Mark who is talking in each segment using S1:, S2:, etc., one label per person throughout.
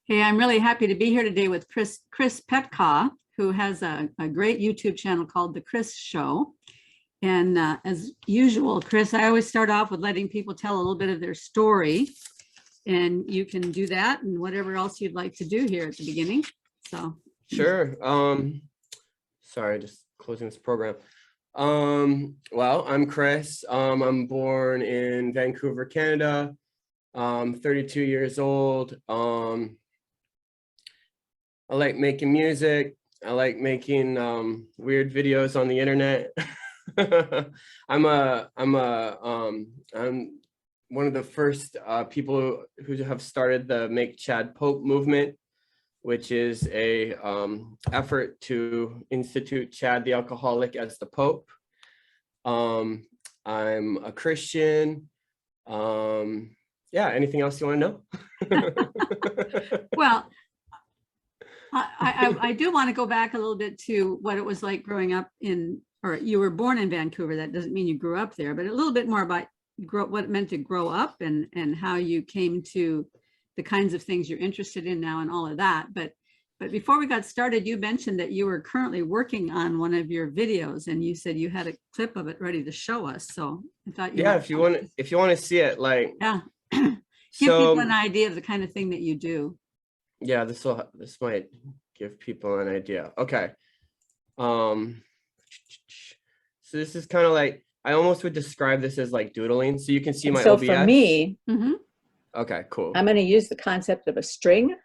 S1: Hey, I'm really happy to be here today with Chris Petkau, who has a great YouTube channel called The Chris Show. And as usual, Chris, I always start off with letting people tell a little bit of their story. And you can do that and whatever else you'd like to do here at the beginning. So
S2: sure. Sorry, just closing this program. Well, I'm Chris. I'm born in Vancouver, Canada. 32 years old. I like making music. I like making weird videos on the internet. I'm one of the first people who have started the Make Chad Pope movement, which is a effort to institute Chad the alcoholic as the Pope. I'm a Christian. Yeah, anything else you want to know?
S1: Well, I do want to go back a little bit to what it was like growing up in, or you were born in Vancouver. That doesn't mean you grew up there, but a little bit more about what it meant to grow up and how you came to the kinds of things you're interested in now and all of that. But before we got started, you mentioned that you were currently working on one of your videos, and you said you had a clip of it ready to show us. So I thought,
S2: yeah, if you want to see it, like,
S1: yeah, give people an idea of the kind of thing that you do.
S2: Yeah, this might give people an idea. Okay. So this is kind of like, I almost would describe this as like doodling. So you can see my
S3: so
S2: OBS.
S3: For me,
S2: okay, cool.
S3: I'm going to use the concept of a string.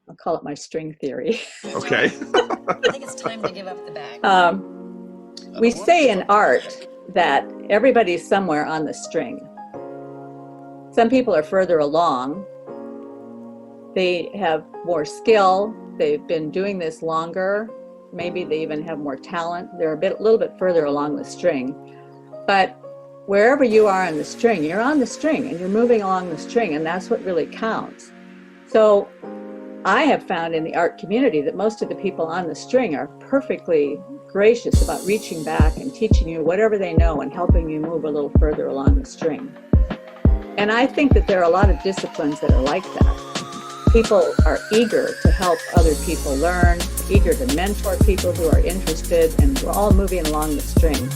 S3: I'll call it my string theory.
S2: Okay.
S4: I think it's time to give up the bag.
S3: We say in art that everybody's somewhere on the string. Some people are further along. They have more skill. They've been doing this longer. Maybe they even have more talent. They're a little bit further along the string. But wherever you are on the string, you're on the string and you're moving along the string, and that's what really counts. So I have found in the art community that most of the people on the string are perfectly gracious about reaching back and teaching you whatever they know and helping you move a little further along the string. And I think that there are a lot of disciplines that are like that. People are eager to help other people learn, eager to mentor people who are interested, and we're all moving along the string,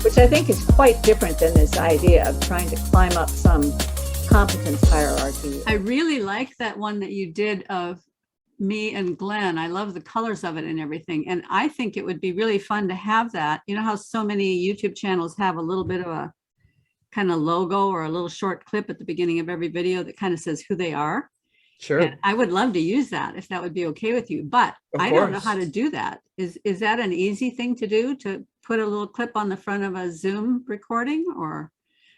S3: which I think is quite different than this idea of trying to climb up some competence hierarchy.
S1: I really like that one that you did of me and Glenn. I love the colors of it and everything. And I think it would be really fun to have that. You know how so many YouTube channels have a little bit of a kind of logo or a little short clip at the beginning of every video that kind of says who they are?
S2: Sure.
S1: And I would love to use that if that would be okay with you, but I don't know how to do that. Is that an easy thing to do, to put a little clip on the front of a Zoom recording? Or,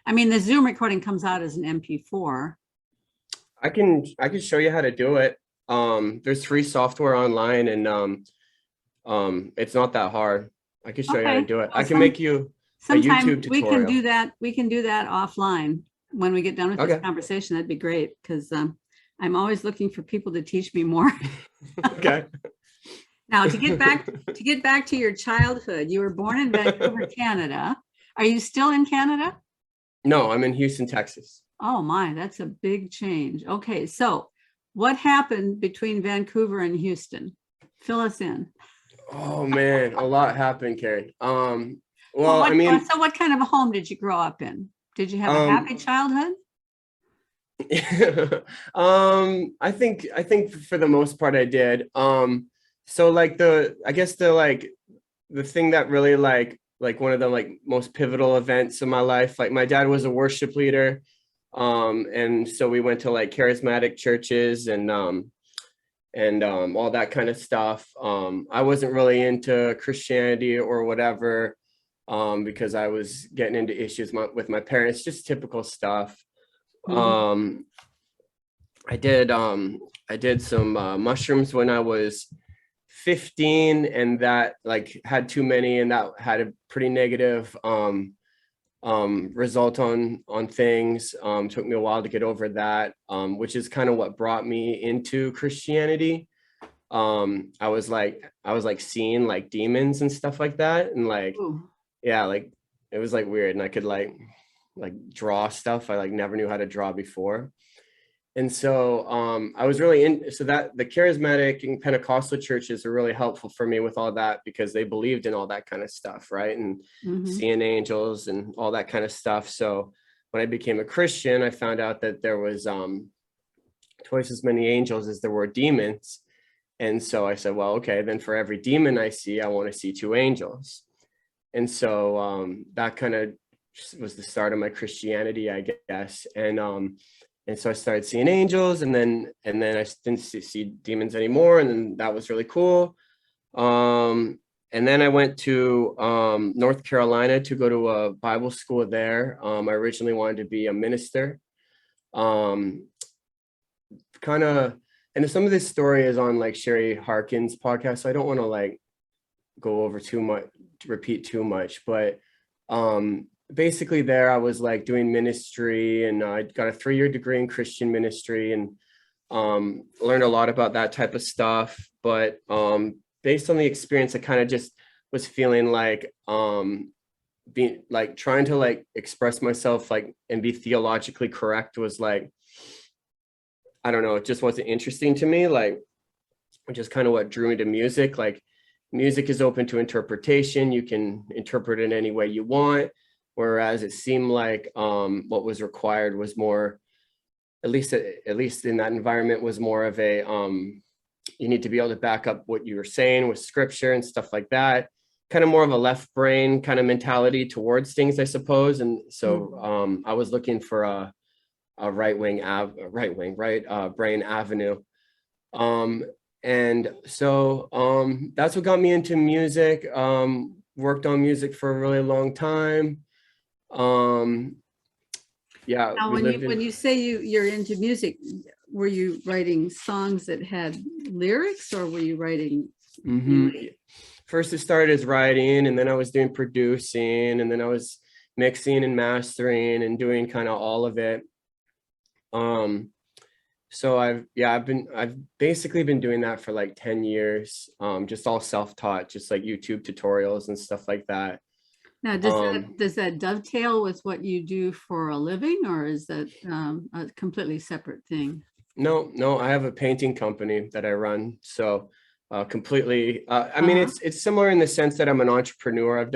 S1: I mean, the Zoom recording comes out as an MP4.
S2: I can show you how to do it. There's free software online, and it's not that hard. I can show you how to do it.
S1: Well,
S2: I can make you a YouTube tutorial.
S1: We can do that. We can do that offline when we get done with this conversation. That'd be great, because I'm always looking for people to teach me more.
S2: Okay.
S1: Now, to get back to your childhood, you were born in Vancouver, Canada. Are you still in Canada?
S2: No, I'm in Houston, Texas.
S1: Oh my, that's a big change. Okay, so what happened between Vancouver and Houston? Fill us in.
S2: Oh man, a lot happened, Karen. Well,
S1: I mean,
S2: so
S1: what kind of a home did you grow up in? Did you have a happy childhood?
S2: I think for the most part I did. So like the thing that really like one of the like most pivotal events in my life, like my dad was a worship leader, and so we went to like charismatic churches and all that kind of stuff. I wasn't really into Christianity or whatever, because I was getting into issues with my parents, just typical stuff. I did some mushrooms when I was 15, and that like had too many, and that had a pretty negative result on things. Took me a while to get over that, which is kind of what brought me into Christianity. I was like seeing like demons and stuff like that, and like yeah, like it was like weird, and I could like draw stuff I like never knew how to draw before. And so I was really so that the charismatic and Pentecostal churches are really helpful for me with all that, because they believed in all that kind of stuff, right? And seeing angels and all that kind of stuff. So when I became a Christian, I found out that there was twice as many angels as there were demons. And so I said, well, okay, then for every demon I see, I want to see 2 angels. And so that kind of was the start of my Christianity, I guess. And so I started seeing angels, and then I didn't see demons anymore. And then that was really cool. And then I went to North Carolina to go to a Bible school there. I originally wanted to be a minister. And some of this story is on like Sherry Harkin's podcast, so I don't want to like go over too much, repeat too much, but basically there I was like doing ministry, and I got a 3-year degree in Christian ministry, and learned a lot about that type of stuff. But based on the experience, I kind of just was feeling like being like trying to like express myself like and be theologically correct was like, I don't know, it just wasn't interesting to me, like, which is kind of what drew me to music. Like, music is open to interpretation. You can interpret it any way you want. Whereas it seemed like what was required was more, at least in that environment, was more of a, you need to be able to back up what you were saying with scripture and stuff like that. Kind of more of a left brain kind of mentality towards things, I suppose. And so I was looking for a right brain avenue. And so that's what got me into music. Worked on music for a really long time. Yeah.
S1: Now, when you say you're into music, were you writing songs that had lyrics, or were you writing?
S2: First it started as writing, and then I was doing producing, and then I was mixing and mastering and doing kind of all of it. So I've basically been doing that for like 10 years, just all self-taught, just like YouTube tutorials and stuff like that.
S1: Now, does that dovetail with what you do for a living, or is that a completely separate thing?
S2: No, I have a painting company that I run. So completely, I mean, it's similar in the sense that I'm an entrepreneur.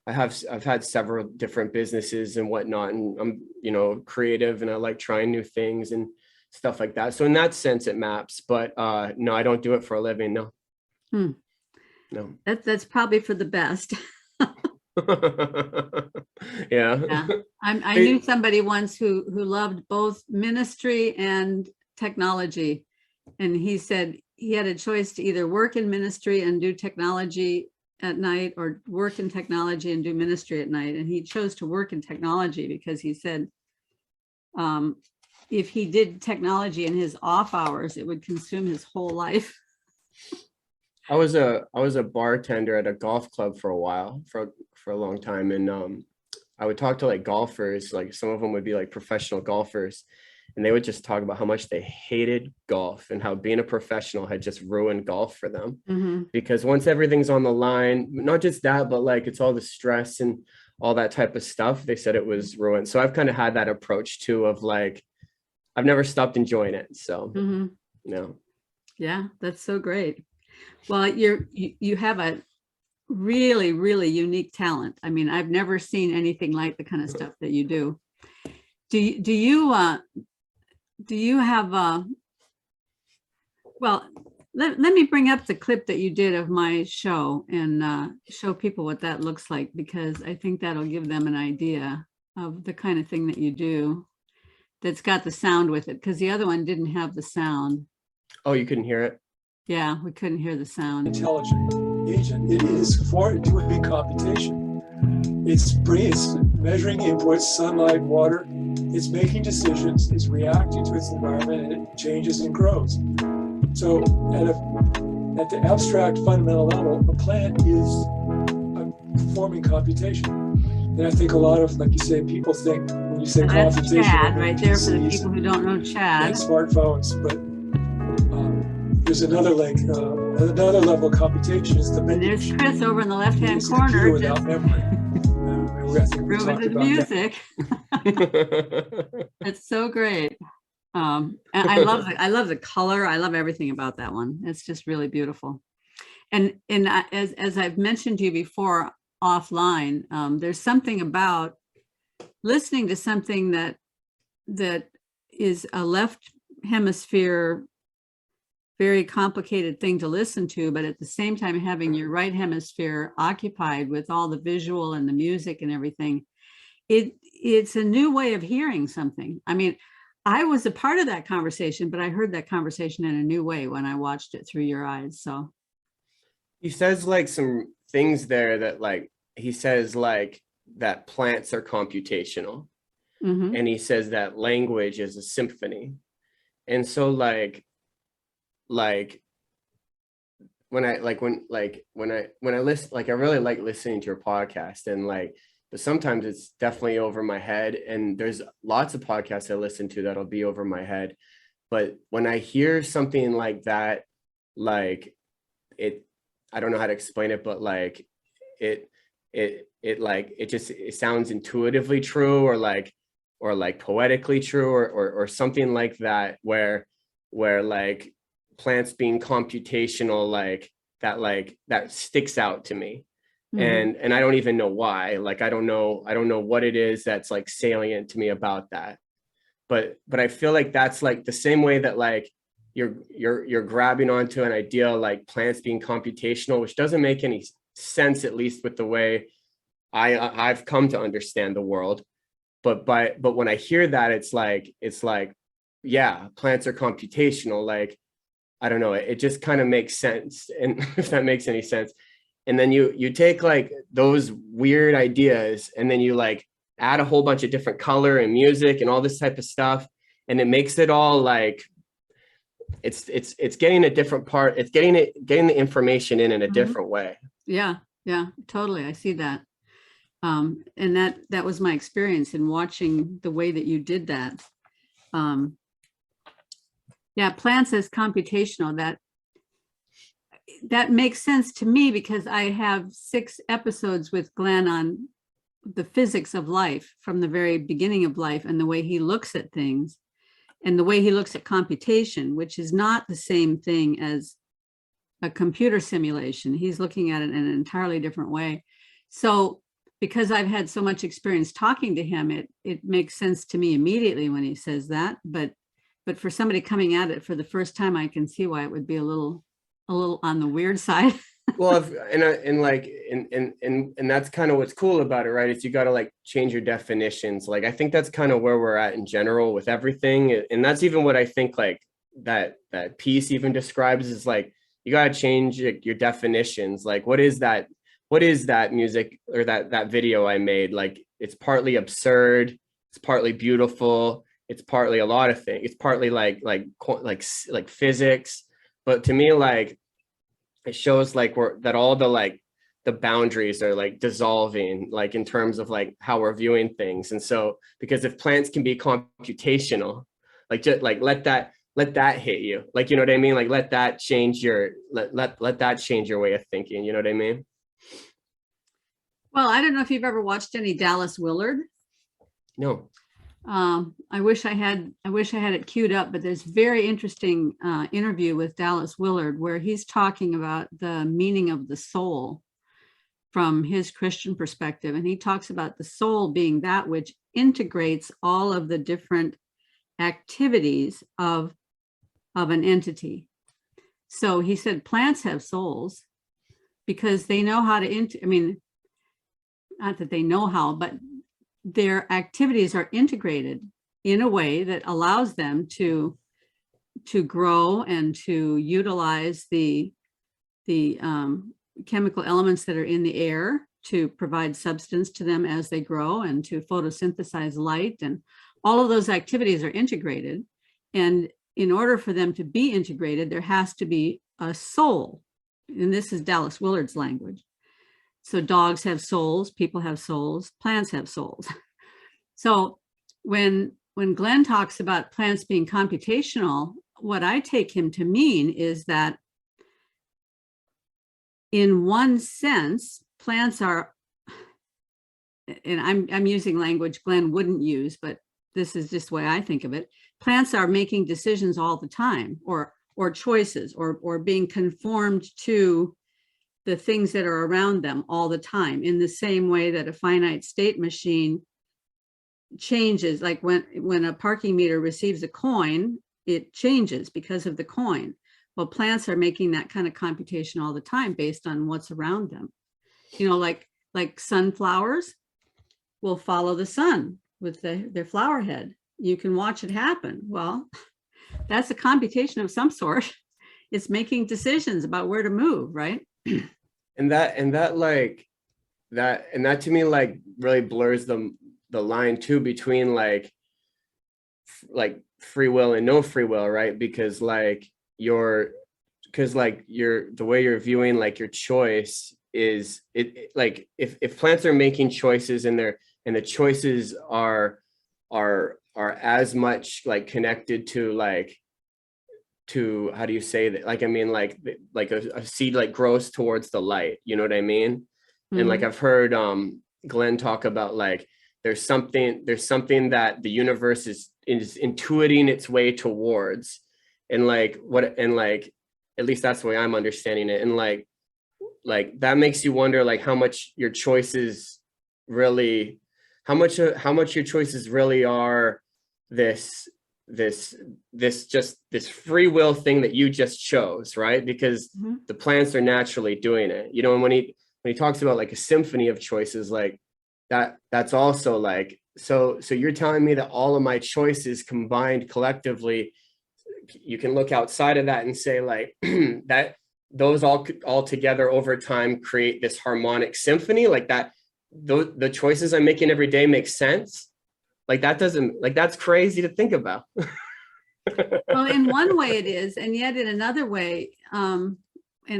S2: I've had several different businesses and whatnot, and I'm, creative, and I like trying new things and stuff like that. So in that sense, it maps, but no, I don't do it for a living. No. No.
S1: That's probably for the best.
S2: Yeah.
S1: I knew somebody once who loved both ministry and technology, and he said he had a choice to either work in ministry and do technology at night, or work in technology and do ministry at night. And he chose to work in technology because he said if he did technology in his off hours, it would consume his whole life.
S2: I was a bartender at a golf club for a while, for a long time, and I would talk to like golfers, like some of them would be like professional golfers, and they would just talk about how much they hated golf and how being a professional had just ruined golf for them. Because once everything's on the line, not just that, but like it's all the stress and all that type of stuff, they said it was ruined. So I've kind of had that approach too, of like, I've never stopped enjoying it. So
S1: yeah, that's so great. Well, you have a really, really unique talent. I mean, I've never seen anything like the kind of stuff that you do. Do you have well, let me bring up the clip that you did of my show and show people what that looks like, because I think that'll give them an idea of the kind of thing that you do that's got the sound with it, because the other one didn't have the sound.
S2: Oh, you couldn't hear it?
S1: Yeah, we couldn't hear the sound.
S5: Intelligent agent. It is doing computation. It's measuring inputs, sunlight, water. It's making decisions. It's reacting to its environment, and it changes and grows. So at the abstract fundamental level, a plant is performing computation. And I think a lot of, like you say, people think when you say computation,
S1: Chad right there for the people who don't know Chad.
S5: And smartphones, but there's another another level of computation is the.
S1: And there's Chris over in the left-hand corner.
S5: Without memory. I think we talked
S1: about music. That's so great. I love the color. I love everything about that one. It's just really beautiful. And as I've mentioned to you before offline, there's something about listening to something that is a left hemisphere, very complicated thing to listen to, but at the same time having your right hemisphere occupied with all the visual and the music and everything. It's a new way of hearing something. I mean, I was a part of that conversation, but I heard that conversation in a new way when I watched it through your eyes. So
S2: he says like some things there that like, he says like that plants are computational.
S1: mhm.
S2: And he says that language is a symphony. And so like when I listen, like I really like listening to your podcast, and like, but sometimes it's definitely over my head, and there's lots of podcasts I listen to that'll be over my head. But when I hear something like that, like it, I don't know how to explain it, but like it sounds intuitively true, or like poetically true, or something like that, where like plants being computational, like that sticks out to me.
S1: Mhm.
S2: And I don't even know why. Like I don't know what it is that's like salient to me about that. But I feel like that's like the same way that like you're grabbing onto an idea like plants being computational, which doesn't make any sense, at least with the way I've come to understand the world. But when I hear that, it's like, yeah, plants are computational. Like, I don't know, it just kind of makes sense. And if that makes any sense. And then you take like those weird ideas, and then you like add a whole bunch of different color and music and all this type of stuff. And it makes it all like, it's getting a different part. It's getting the information in a different way.
S1: Yeah, totally. I see that. And that was my experience in watching the way that you did that. Yeah, plants as computational, that makes sense to me, because I have 6 episodes with Glenn on the physics of life from the very beginning of life, and the way he looks at things, and the way he looks at computation, which is not the same thing as a computer simulation. He's looking at it in an entirely different way. So because I've had so much experience talking to him, it makes sense to me immediately when he says that. But for somebody coming at it for the first time, I can see why it would be a little on the weird side.
S2: Well, and that's kind of what's cool about it, right? Is you got to like change your definitions. Like, I think that's kind of where we're at in general with everything. And that's even what I think like that piece even describes, is like, you got to change your definitions. Like, what is that music or that video I made? Like, it's partly absurd, it's partly beautiful, it's partly a lot of things. It's partly like physics. But to me, like, it shows like that all the boundaries are like dissolving, like in terms of like how we're viewing things. And so, because if plants can be computational, like just like let that hit you, like, you know what I mean? Like let that change your way of thinking, you know what I mean?
S1: Well, I don't know if you've ever watched any Dallas Willard.
S2: No.
S1: I wish I had it queued up, but there's very interesting interview with Dallas Willard where he's talking about the meaning of the soul from his Christian perspective. And he talks about the soul being that which integrates all of the different activities of an entity. So he said plants have souls because they know how to, not that they know how, but their activities are integrated in a way that allows them to grow and to utilize the chemical elements that are in the air to provide substance to them as they grow, and to photosynthesize light, and all of those activities are integrated. And in order for them to be integrated, there has to be a soul. And this is Dallas Willard's language. So dogs have souls, people have souls, plants have souls. So when Glenn talks about plants being computational, what I take him to mean is that in one sense, plants are, and I'm using language Glenn wouldn't use, but this is just the way I think of it, plants are making decisions all the time, or choices, or being conformed to the things that are around them all the time, in the same way that a finite state machine changes. Like when a parking meter receives a coin, it changes because of the coin. Well, plants are making that kind of computation all the time based on what's around them. You know, like sunflowers will follow the sun with their flower head. You can watch it happen. Well, that's a computation of some sort. It's making decisions about where to move, right?
S2: And that to me like really blurs the line too between like free will and no free will, right? Because the way you're viewing like your choice is it like if plants are making choices and the choices are as much like connected to how do you say that, like I mean like a seed like grows towards the light, you know what I mean? Mm-hmm. And like I've heard Glenn talk about like there's something that the universe is intuiting its way towards, and like at least that's the way I'm understanding it. And like that makes you wonder like how much your choices really are this free will thing that you just chose, right? Because mm-hmm. the plants are naturally doing it, you know. And when he talks about like a symphony of choices, like that's also like, so you're telling me that all of my choices combined collectively, you can look outside of that and say like that those all together over time create this harmonic symphony, like that the choices I'm making every day make sense? Like that's crazy to think about.
S1: Well, in one way it is, and yet in another way, and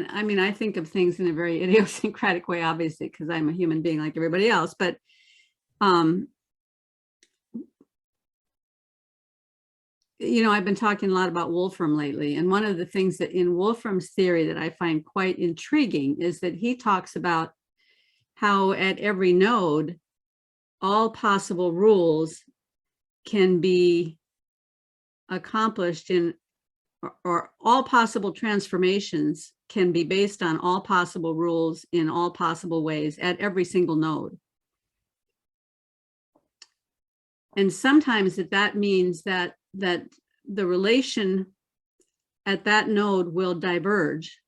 S1: I mean, I think of things in a very idiosyncratic way, obviously, because I'm a human being like everybody else, but you know, I've been talking a lot about Wolfram lately, and one of the things that in Wolfram's theory that I find quite intriguing is that he talks about how at every node, all possible rules can be accomplished or all possible transformations can be based on all possible rules in all possible ways at every single node. And sometimes that means that the relation at that node will diverge.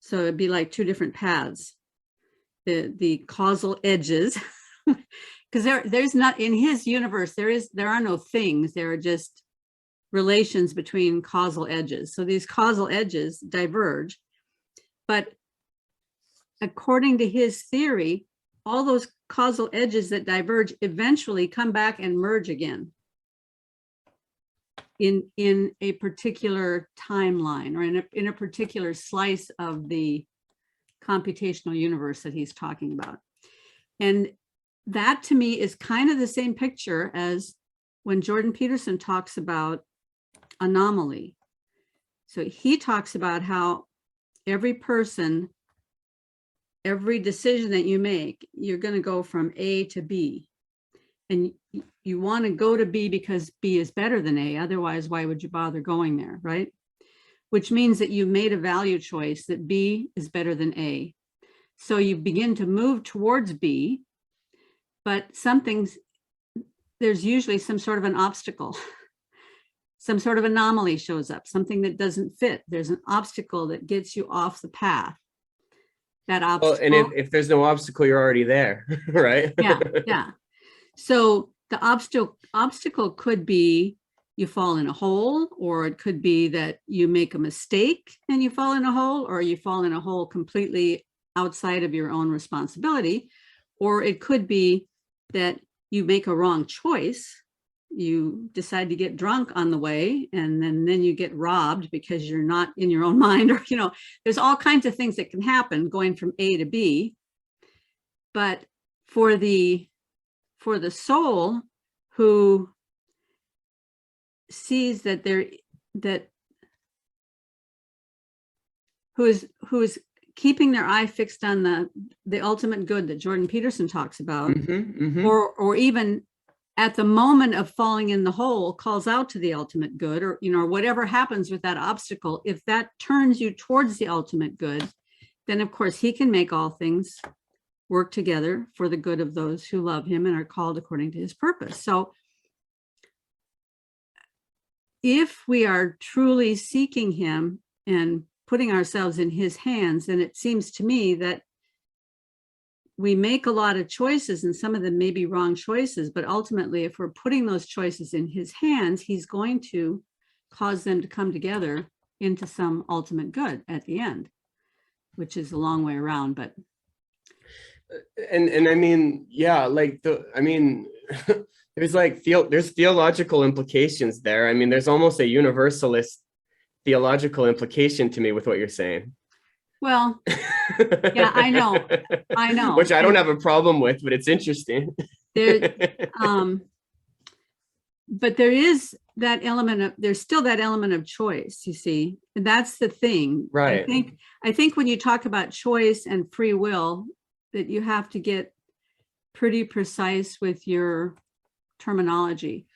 S1: So it'd be like two different paths, the causal edges, because there's not, in his universe, there are no things, there are just relations between causal edges. So these causal edges diverge, but according to his theory, all those causal edges that diverge eventually come back and merge again in a particular timeline, or in a particular slice of the computational universe that he's talking about. And that to me is kind of the same picture as when Jordan Peterson talks about anomaly. So he talks about how every person, every decision that you make, you're going to go from A to B. And you want to go to B because B is better than A. Otherwise, why would you bother going there, right? Which means that you made a value choice that B is better than A. So you begin to move towards B, but there's usually some sort of an obstacle. Some sort of anomaly shows up, something that doesn't fit. There's an obstacle that gets you off the path. That obstacle.
S2: Well, and if there's no obstacle, you're already there, right?
S1: Yeah. So the obstacle could be you fall in a hole, or it could be that you make a mistake and you fall in a hole, or you fall in a hole completely outside of your own responsibility, or it could be that you make a wrong choice. You decide to get drunk on the way, and then you get robbed because you're not in your own mind, or, you know, there's all kinds of things that can happen going from A to B. But for the soul who sees who is keeping their eye fixed on the ultimate good that Jordan Peterson talks about, or even at the moment of falling in the hole calls out to the ultimate good, or, you know, whatever happens with that obstacle, if that turns you towards the ultimate good, then of course he can make all things work together for the good of those who love him and are called according to his purpose. So if we are truly seeking him and putting ourselves in his hands, then it seems to me that we make a lot of choices, and some of them may be wrong choices, but ultimately, if we're putting those choices in his hands, he's going to cause them to come together into some ultimate good at the end, which is a long way around, but.
S2: And I mean, yeah, like there's like there's theological implications there. I mean, there's almost a universalist theological implication to me with what you're saying.
S1: Well, yeah, I know.
S2: Which I don't have a problem with, but it's interesting.
S1: But there is that element of, there's still that element of choice, you see, and that's the thing.
S2: Right.
S1: I think when you talk about choice and free will, that you have to get pretty precise with your terminology.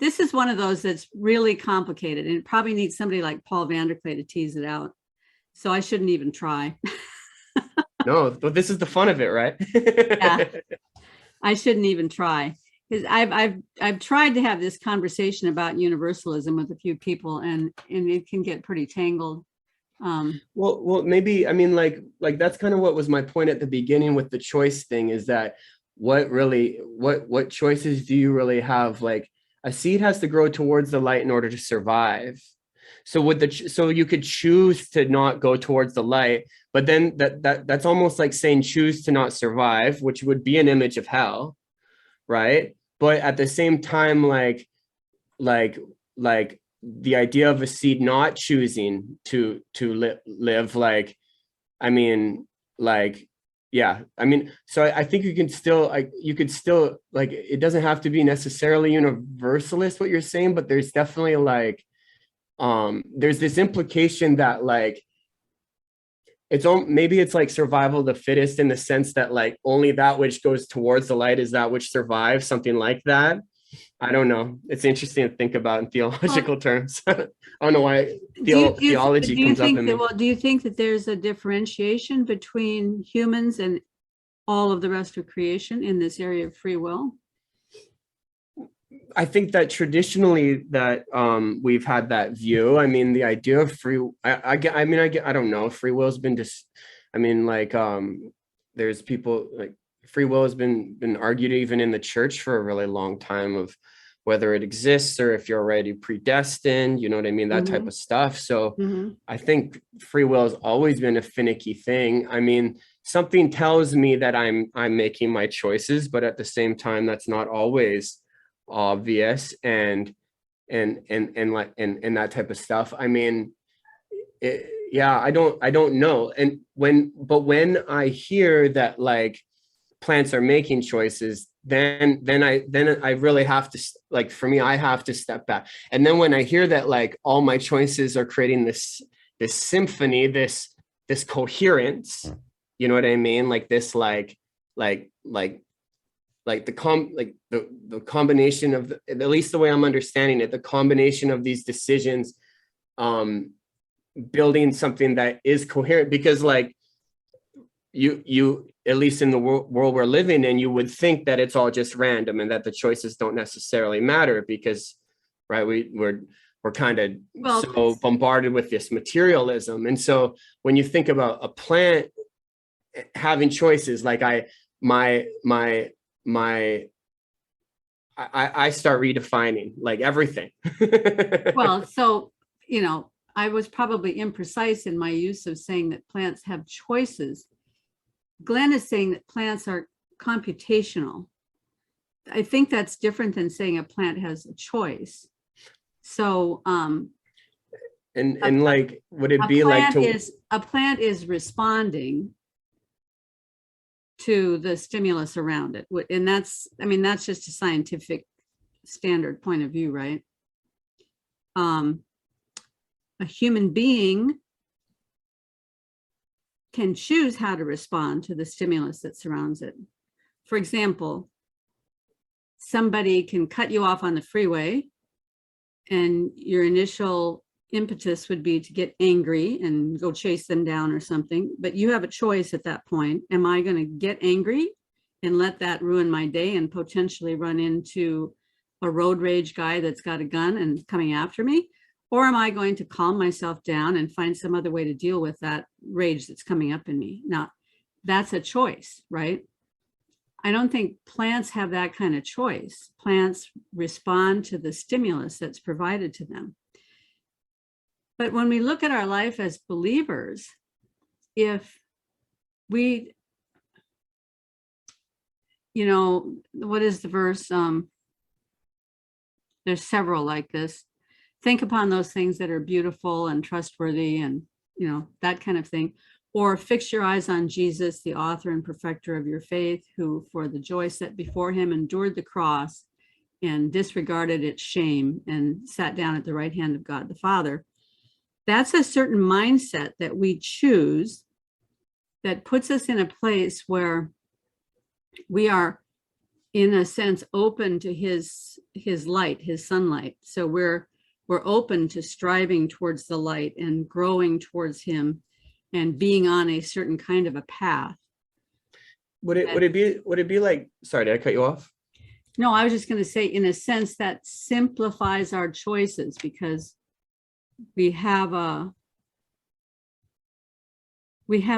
S1: This is one of those that's really complicated, and it probably needs somebody like Paul Vanderklay to tease it out. So I shouldn't even try.
S2: No, but this is the fun of it, right?
S1: Yeah, I shouldn't even try, because I've tried to have this conversation about universalism with a few people, and it can get pretty tangled.
S2: Well, maybe, I mean, like that's kind of what was my point at the beginning with the choice thing, is that what choices do you really have? Like, a seed has to grow towards the light in order to survive. So so you could choose to not go towards the light, but then that's almost like saying choose to not survive, which would be an image of hell, right? But at the same time, like the idea of a seed not choosing to live, like, I mean, like, yeah, I mean, so I think you could still, like, it doesn't have to be necessarily universalist what you're saying, but there's definitely like, there's this implication that like, maybe it's like survival of the fittest, in the sense that like only that which goes towards the light is that which survives, something like that. I don't know. It's interesting to think about in theological terms. I don't know why theology comes up in me.
S1: Well, do you think that there's a differentiation between humans and all of the rest of creation in this area of free will?
S2: I think that traditionally that we've had that view. I mean, the idea of I don't know. Free will has been just, I mean, like, there's people like, free will has been argued even in the church for a really long time, of whether it exists or if you're already predestined, you know what I mean? That type of stuff. So I think free will has always been a finicky thing. I mean, something tells me that I'm making my choices, but at the same time, that's not always obvious, and that type of stuff. I mean, yeah, I don't know. And when I hear that like plants are making choices, then I really have to, like, for me, I have to step back. And then when I hear that like all my choices are creating this symphony, this coherence, you know what I mean? Like this, like the combination of at least the way I'm understanding it, the combination of these decisions, building something that is coherent, because like you at least in the world we're living in, you would think that it's all just random and that the choices don't necessarily matter, because right, we're kind of so bombarded with this materialism. And so when you think about a plant having choices, like I start redefining like everything.
S1: Well, so, you know, I was probably imprecise in my use of saying that plants have choices. Glenn is saying that plants are computational. I think that's different than saying a plant has a choice. So,
S2: and like, would it be like
S1: a plant is responding to the stimulus around it, and that's, I mean, that's just a scientific standard point of view, right? A human being can choose how to respond to the stimulus that surrounds it. for example, somebody can cut you off on the freeway and your initial impetus would be to get angry and go chase them down or something, but you have a choice at that point. Am I going to get angry and let that ruin my day and potentially run into a road rage guy that's got a gun and coming after me? Or am I going to calm myself down and find some other way to deal with that rage that's coming up in me? Now, that's a choice, right? I don't think plants have that kind of choice. Plants respond to the stimulus that's provided to them. But when we look at our life as believers, if we, what is the verse? There's several like this. Think upon those things that are beautiful and trustworthy and, that kind of thing. Or fix your eyes on Jesus, the author and perfecter of your faith, who for the joy set before him endured the cross and disregarded its shame and sat down at the right hand of God the Father. That's a certain mindset that we choose that puts us in a place where we are, in a sense, open to his light, his sunlight. So we're open to striving towards the light and growing towards him and being on a certain kind of a path.
S2: Would it be like, sorry, did I cut you off?
S1: No, I was just going to say, in a sense, that simplifies our choices because we have a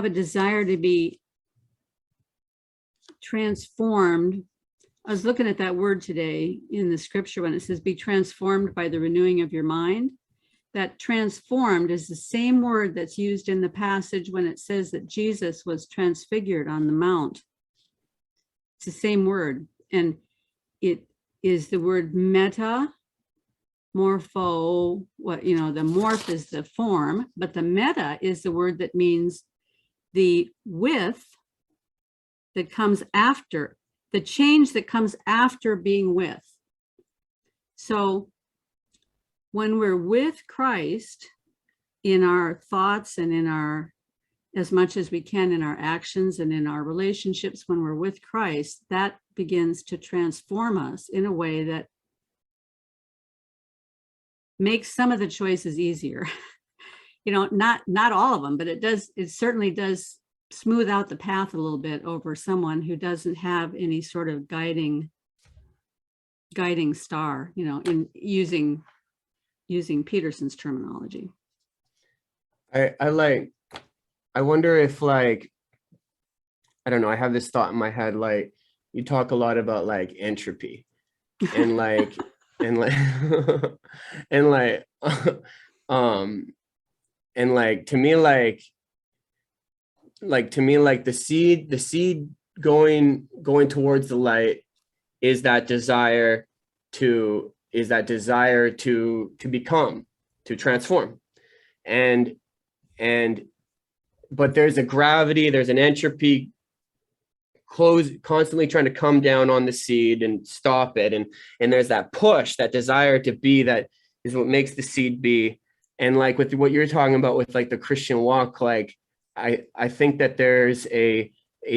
S1: desire to be transformed. I was looking at that word today in the scripture when it says, be transformed by the renewing of your mind. That transformed is the same word that's used in the passage when it says that Jesus was transfigured on the mount. It's the same word. And it is the word meta, morpho, the morph is the form, but the meta is the word that means the with that comes after, the change that comes after being with. So when we're with Christ in our thoughts and in our, as much as we can in our actions and in our relationships, when we're with Christ, that begins to transform us in a way that makes some of the choices easier. Not all of them, but it certainly does smooth out the path a little bit over someone who doesn't have any sort of guiding star, in using Peterson's terminology.
S2: I wonder if I don't know, I have this thought in my head, you talk a lot about entropy and and to me the seed going towards the light is that desire to become, to transform, but there's a gravity, there's an entropy constantly trying to come down on the seed and stop it, and there's that push, that desire to be, that is what makes the seed be. And with what you're talking about with the Christian walk, I think that there's a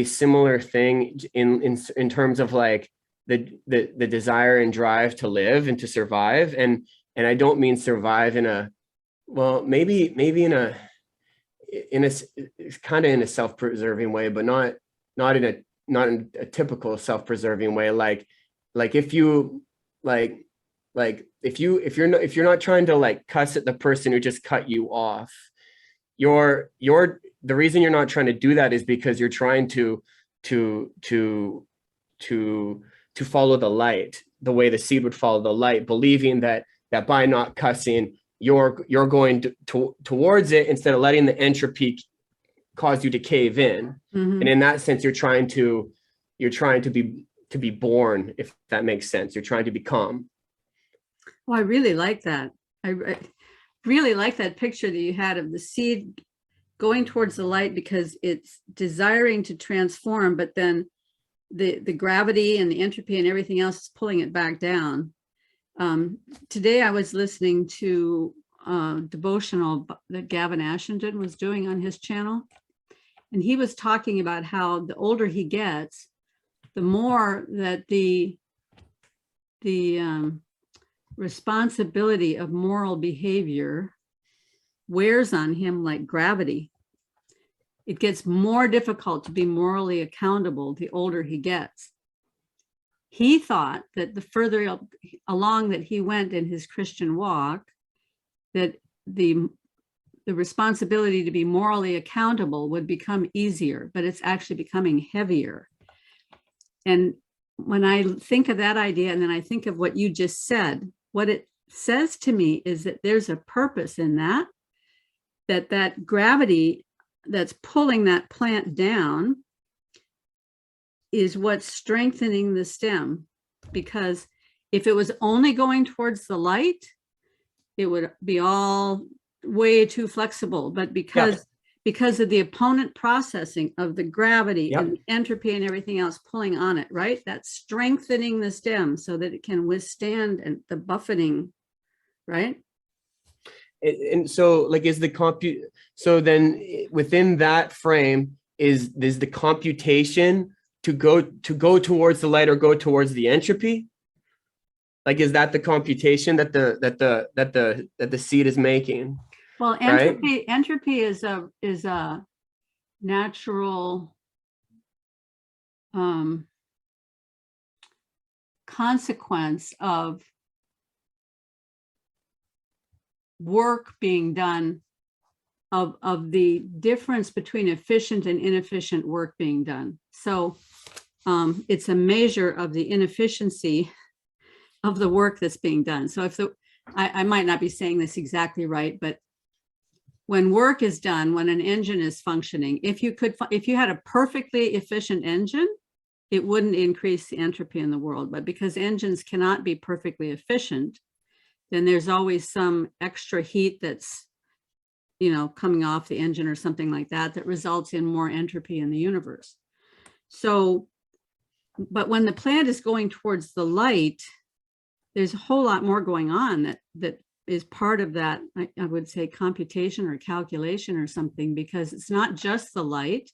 S2: similar thing in terms of the desire and drive to live and to survive, and I don't mean survive in a, well, maybe in a kind of in a self-preserving way, but not in a typical self-preserving way. If you're not trying to cuss at the person who just cut you off, the reason you're not trying to do that is because you're trying to follow the light, the way the seed would follow the light, believing that by not cussing, you're going towards it instead of letting the entropy cause you to cave in. Mm-hmm. And in that sense, you're trying to be born, if that makes sense. You're trying to become.
S1: Well, I really like that. I really like that picture that you had of the seed going towards the light because it's desiring to transform, but then the gravity and the entropy and everything else is pulling it back down. Today I was listening to a devotional that Gavin Ashenden was doing on his channel. And he was talking about how the older he gets, the more that the responsibility of moral behavior wears on him like gravity. It gets more difficult to be morally accountable the older he gets. He thought that the further along that he went in his Christian walk, that the responsibility to be morally accountable would become easier, but it's actually becoming heavier. And when I think of that idea, and then I think of what you just said, what it says to me is that there's a purpose in that, that gravity that's pulling that plant down is what's strengthening the stem. Because if it was only going towards the light, it would be all way too flexible. But because of the opponent processing of the gravity and the entropy and everything else pulling on it, right? That's strengthening the stem so that it can withstand the buffeting, right?
S2: And so like so then within that frame is the computation to go towards the light or go towards the entropy? Like, is that the computation that the seed is making?
S1: Well, entropy is a natural consequence of work being done, of the difference between efficient and inefficient work being done. So it's a measure of the inefficiency of the work that's being done. So if I might not be saying this exactly right, but when work is done, when an engine is functioning, if you had a perfectly efficient engine, it wouldn't increase the entropy in the world. But because engines cannot be perfectly efficient, then there's always some extra heat that's, coming off the engine or something like that, that results in more entropy in the universe. So, but when the plant is going towards the light, there's a whole lot more going on that is part of that, I would say, computation or calculation or something, because it's not just the light.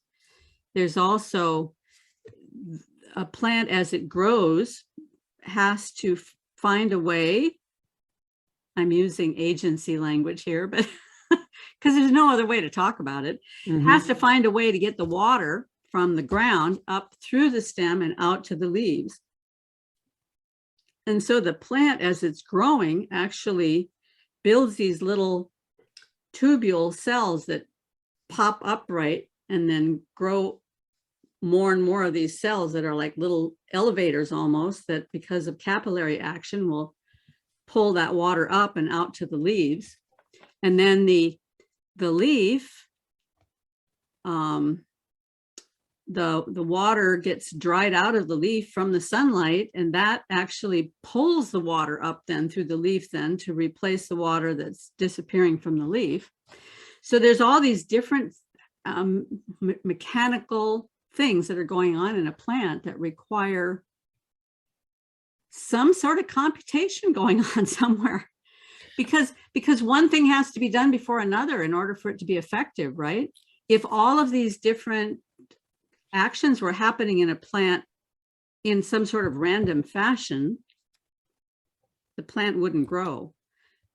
S1: There's also a plant, as it grows, has to find a way. I'm using agency language here, but because there's no other way to talk about it, has to find a way to get the water from the ground up through the stem and out to the leaves. And so the plant, as it's growing, actually builds these little tubule cells that pop upright and then grow more and more of these cells that are like little elevators almost, that because of capillary action will pull that water up and out to the leaves. And then the leaf, the water gets dried out of the leaf from the sunlight, and that actually pulls the water up then through the leaf then to replace the water that's disappearing from the leaf. So there's all these different mechanical things that are going on in a plant that require some sort of computation going on somewhere, because one thing has to be done before another in order for it to be effective, right? If all of these different actions were happening in a plant in some sort of random fashion, the plant wouldn't grow.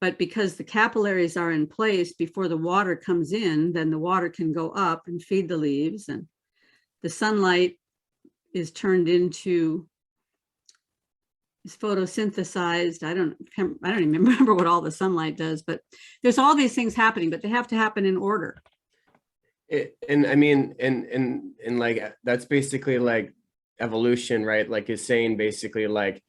S1: But because the capillaries are in place before the water comes in, then the water can go up and feed the leaves, and the sunlight is turned into, is photosynthesized. I don't even remember what all the sunlight does, but there's all these things happening, but they have to happen in order.
S2: And I mean, and like, that's basically like evolution, right? Like, is saying basically like,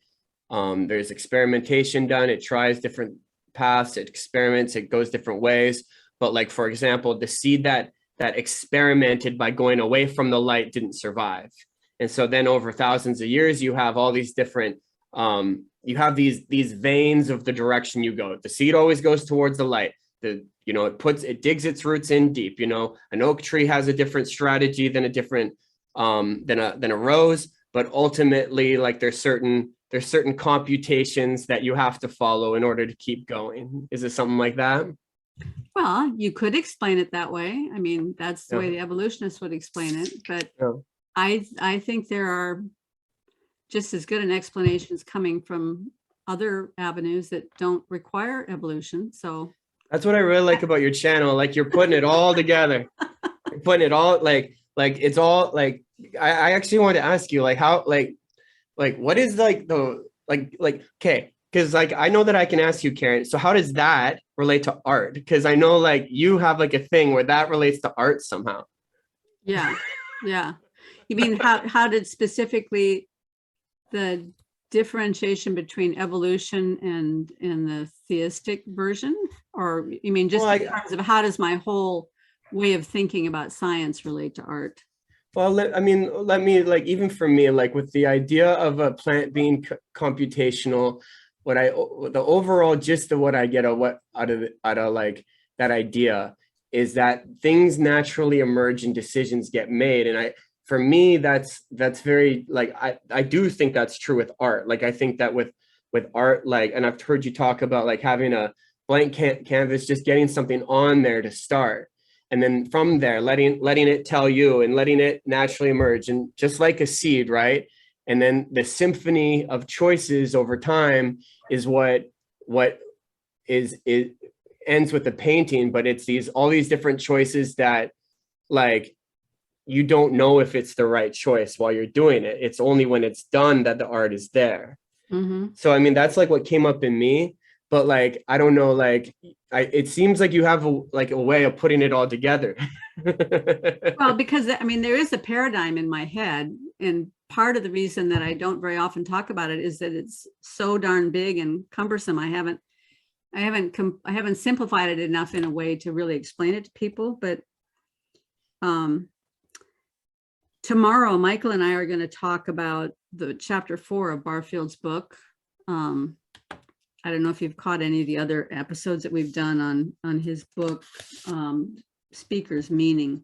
S2: there's experimentation done, it tries different paths, it experiments, it goes different ways. But like, for example, the seed that experimented by going away from the light didn't survive. And so then over thousands of years, you have all these different, you have these veins of the direction you go. The seed always goes towards the light. It digs its roots in deep. An oak tree has a different strategy than a rose, but ultimately, like, there's certain computations that you have to follow in order to keep going. Is it something like that?
S1: Well, you could explain it that way. I mean, that's the way the evolutionists would explain it. But I think there are just as good an explanation as coming from other avenues that don't require evolution. So
S2: That's what I really like about your channel. Like you're putting it all together. You're putting it all like it's all like I actually wanted to ask you like how like what is like the okay, because like I know that I can ask you, Karen, so how does that relate to art? Because I know like you have like a thing where that relates to art somehow.
S1: yeah, yeah. You mean how did specifically the differentiation between evolution and the theistic version, or you mean just
S2: Well,
S1: in terms of how does my whole way of thinking about science relate to art?
S2: Well, let me like, even for me, like with the idea of a plant being computational, the overall gist of what I get out of like that idea is that things naturally emerge and decisions get made. And for me, that's very like, I do think that's true with art. Like, I think that with art, like, and I've heard you talk about like having a blank canvas, just getting something on there to start. And then from there, letting it tell you and letting it naturally emerge, and just like a seed, right? And then the symphony of choices over time is what it ends with the painting. But it's all these different choices that like you don't know if it's the right choice while you're doing it. It's only when it's done that the art is there.
S1: Mm-hmm.
S2: So I mean, that's like what came up in me. But like, I don't know, like, it seems like you have a way of putting it all together.
S1: Well, because I mean, there is a paradigm in my head, and part of the reason that I don't very often talk about it is that it's so darn big and cumbersome. I haven't simplified it enough in a way to really explain it to people. But tomorrow, Michael and I are going to talk about the chapter 4 of Barfield's book. I don't know if you've caught any of the other episodes that we've done on his book, Speaker's Meaning.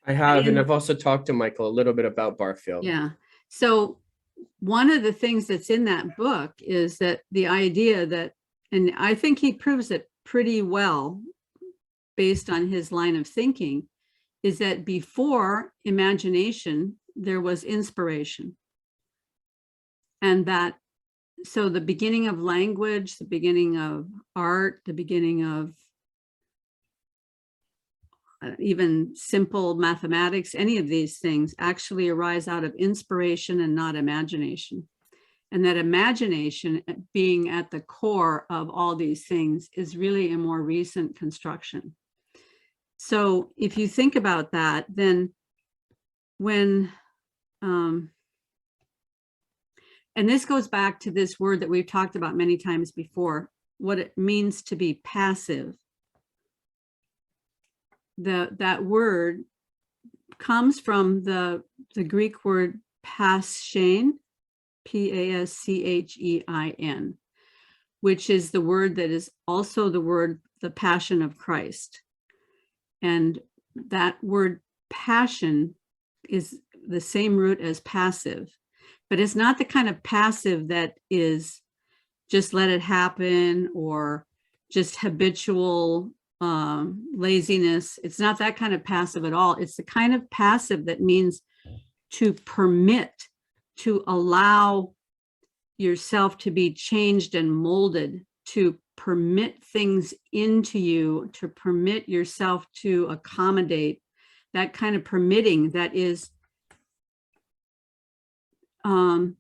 S2: I have, and I've also talked to Michael a little bit about Barfield.
S1: Yeah. So one of the things that's in that book is that the idea that, and I think he proves it pretty well based on his line of thinking, is that before imagination, there was inspiration. And that so the beginning of language, the beginning of art, the beginning of even simple mathematics, any of these things actually arise out of inspiration and not imagination. And that imagination being at the core of all these things is really a more recent construction. So if you think about that, then when, and this goes back to this word that we've talked about many times before, what it means to be passive. That word comes from the Greek word paschein, P-A-S-C-H-E-I-N, which is the word that is also the word, the Passion of Christ. And that word passion is the same root as passive. But it's not the kind of passive that is just let it happen or just habitual laziness. It's not that kind of passive at all. It's the kind of passive that means to permit, to allow yourself to be changed and molded, to permit things into you, to permit yourself to accommodate, that kind of permitting that is in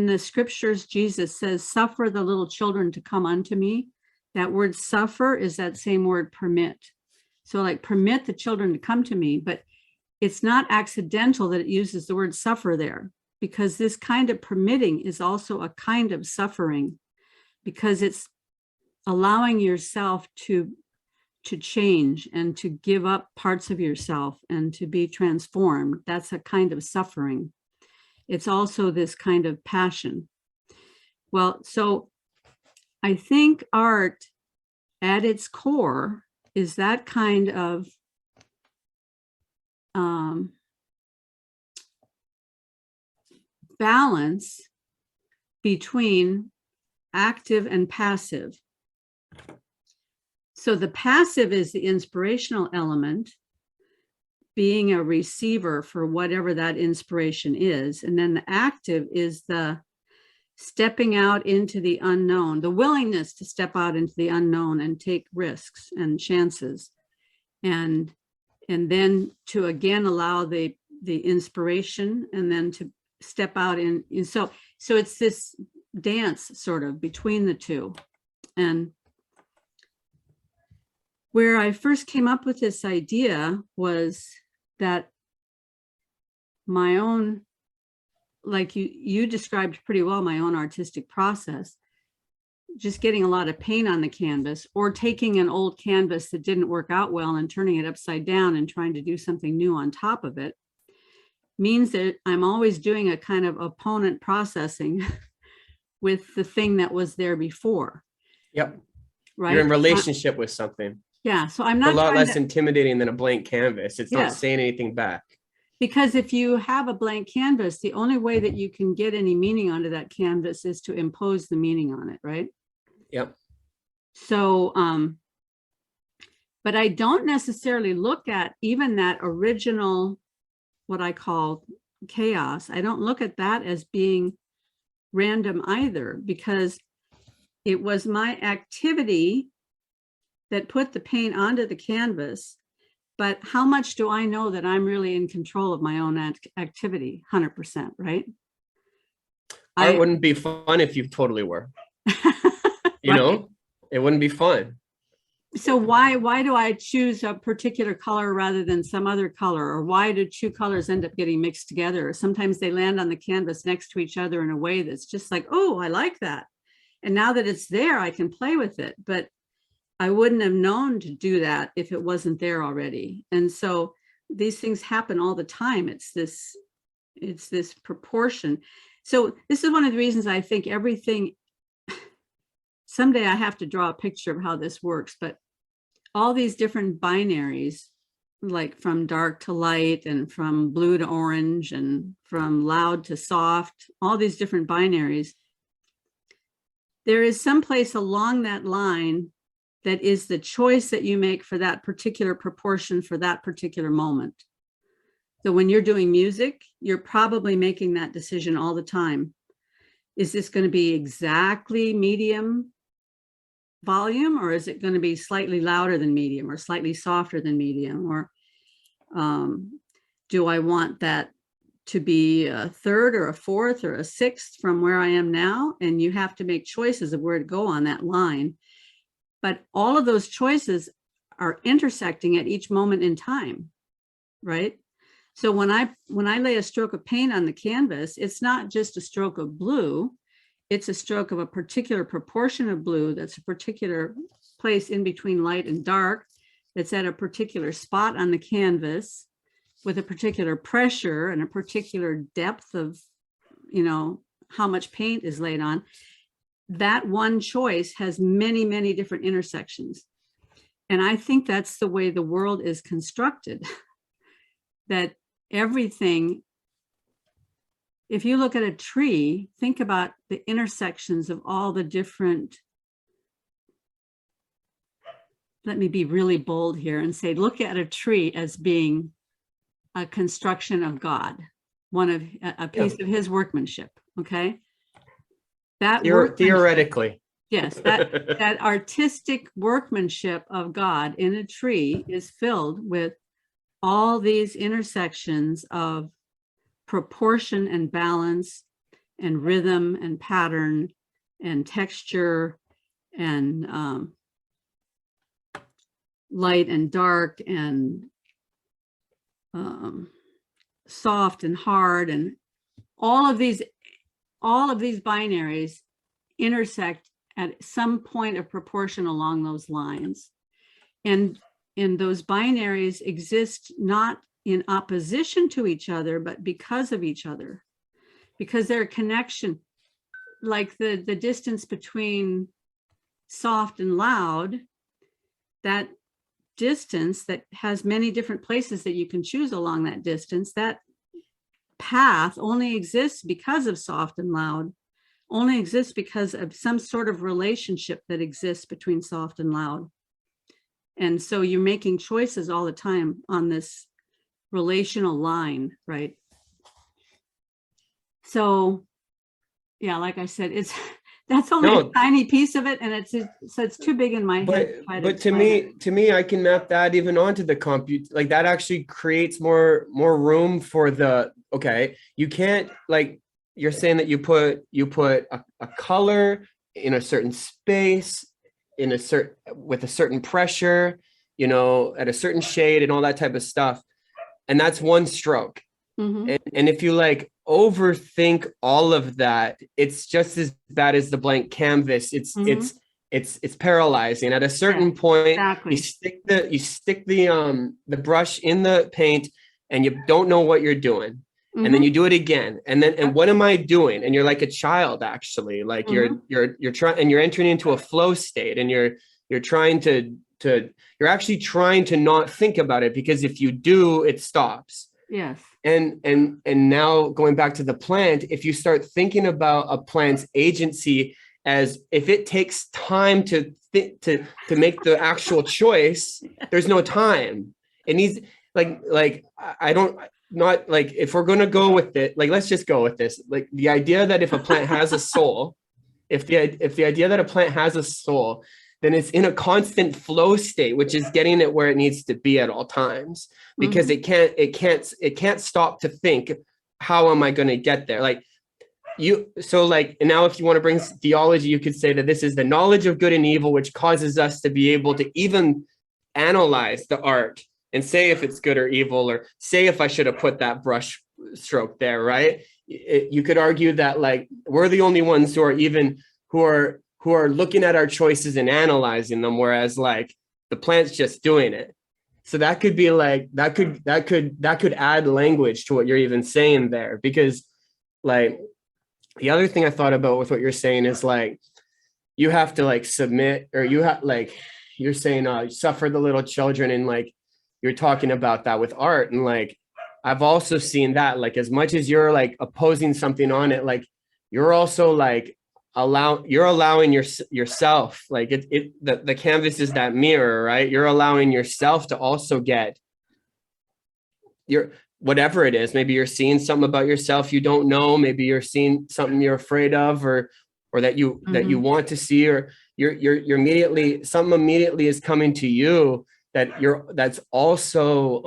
S1: the scriptures. Jesus says, suffer the little children to come unto me. That word suffer is that same word permit. So like permit the children to come to me, but it's not accidental that it uses the word suffer there, because this kind of permitting is also a kind of suffering, because it's allowing yourself to change and to give up parts of yourself and to be transformed. That's a kind of suffering. It's also this kind of passion. Well, so I think art at its core is that kind of balance between active and passive. So the passive is the inspirational element. being a receiver for whatever that inspiration is. And then the active is the stepping out into the unknown, the willingness to step out into the unknown and take risks and chances. And then to again allow the inspiration, and then to step out in. So it's this dance sort of between the two. And where I first came up with this idea was that my own, like you described pretty well, my own artistic process, just getting a lot of paint on the canvas, or taking an old canvas that didn't work out well and turning it upside down and trying to do something new on top of it, means that I'm always doing a kind of opponent processing with the thing that was there before.
S2: Yep.
S1: Right.
S2: You're in relationship with something.
S1: Yeah. So I'm not
S2: a lot
S1: trying
S2: less
S1: to,
S2: intimidating than a blank canvas. It's not
S1: Yes.
S2: saying anything back.
S1: because if you have a blank canvas, the only way that you can get any meaning onto that canvas is to impose the meaning on it, right?
S2: Yep.
S1: So, but I don't necessarily look at even that original, what I call chaos. I don't look at that as being random either, because it was my activity that put the paint onto the canvas. But how much do I know that I'm really in control of my own activity? 100%, right?
S2: Art wouldn't be fun if you totally were. You know, it wouldn't be fun.
S1: So why do I choose a particular color rather than some other color? Or why do two colors end up getting mixed together? Sometimes they land on the canvas next to each other in a way that's just like, oh, I like that. And now that it's there, I can play with it. But I wouldn't have known to do that if it wasn't there already. And so these things happen all the time. It's this proportion. So this is one of the reasons I think everything, someday I have to draw a picture of how this works, but all these different binaries, like from dark to light and from blue to orange and from loud to soft, all these different binaries, there is some place along that line that is the choice that you make for that particular proportion for that particular moment. So when you're doing music, you're probably making that decision all the time. Is this going to be exactly medium volume, or is it going to be slightly louder than medium or slightly softer than medium? Or do I want that to be a third or a fourth or a sixth from where I am now? And you have to make choices of where to go on that line. But all of those choices are intersecting at each moment in time, right? So when I lay a stroke of paint on the canvas, it's not just a stroke of blue, it's a stroke of a particular proportion of blue that's a particular place in between light and dark, that's at a particular spot on the canvas with a particular pressure and a particular depth of, you know, how much paint is laid on. That one choice has many, many different intersections. And I think that's the way the world is constructed, that everything, if you look at a tree, think about the intersections of all the different, let me be really bold here and say, look at a tree as being a construction of God, a piece of his workmanship, okay? That
S2: theoretically.
S1: Yes, that artistic workmanship of God in a tree is filled with all these intersections of proportion and balance and rhythm and pattern and texture and light and dark and soft and hard, and all of these binaries intersect at some point of proportion along those lines. And those binaries exist not in opposition to each other, but because of each other, because they're a connection, like the distance between soft and loud, that distance that has many different places that you can choose along that distance, that path only exists because of soft and loud, only exists because of some sort of relationship that exists between soft and loud. And so you're making choices all the time on this relational line, right? So, yeah, like I said, that's only
S2: No.
S1: a tiny piece of it, and it's too big in my head to try to
S2: But
S1: explain it.
S2: to me, I can map that even onto the compute. Like that actually creates more room for the, okay, you can't, like, you're saying that you put a color in a certain space, with a certain pressure, you know, at a certain shade and all that type of stuff. And that's one stroke.
S1: Mhm.
S2: And if you like overthink all of that, it's just as bad as the blank canvas.
S1: Mhm.
S2: It's paralyzing. At a certain point,
S1: Exactly.
S2: you stick the brush in the paint and you don't know what you're doing. And then
S1: Mhm.
S2: you do it again. And what am I doing? And you're like a child, actually. Like
S1: Mhm.
S2: you're trying, and you're entering into a flow state, and you're trying to you're actually trying to not think about it, because if you do, it stops.
S1: Yes.
S2: And now going back to the plant, if you start thinking about a plant's agency as if it takes time to make the actual choice, there's no time. It needs, like I don't, not like, if we're going to go with it, like, let's just go with this. Like the idea that if a plant has a soul, if the idea that a plant has a soul, then it's in a constant flow state, which is getting it where it needs to be at all times, because it can't stop to think, how am I going to get there? Like so like, and now if you want to bring theology, you could say that this is the knowledge of good and evil, which causes us to be able to even analyze the art and say if it's good or evil, or say if I should have put that brush stroke there, right? You could argue that, like, we're the only ones who are looking at our choices and analyzing them, whereas like the plant's just doing it. So that could be like, that could add language to what you're even saying there, because like the other thing I thought about with what you're saying is like, you have to like submit, or you have, like, you're saying suffer the little children, and like you're talking about that with art. And like I've also seen that, like, as much as you're like opposing something on it, like you're also like allowing yourself, like the canvas is that mirror, right? You're allowing yourself to also get your, whatever it is. Maybe you're seeing something about yourself you don't know, maybe you're seeing something you're afraid of, or that you want to see, or you're immediately is coming to you, that's also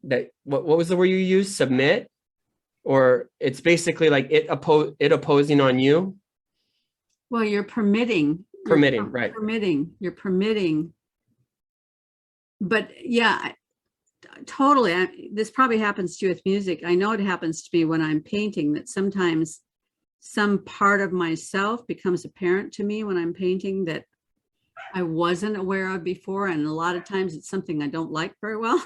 S2: that, what was the word you used, submit, or it's basically like it opposing on you.
S1: Well, you're permitting.
S2: Right.
S1: You're permitting. But yeah, totally. This probably happens to you with music. I know it happens to me when I'm painting, that sometimes some part of myself becomes apparent to me when I'm painting that I wasn't aware of before. And a lot of times it's something I don't like very well,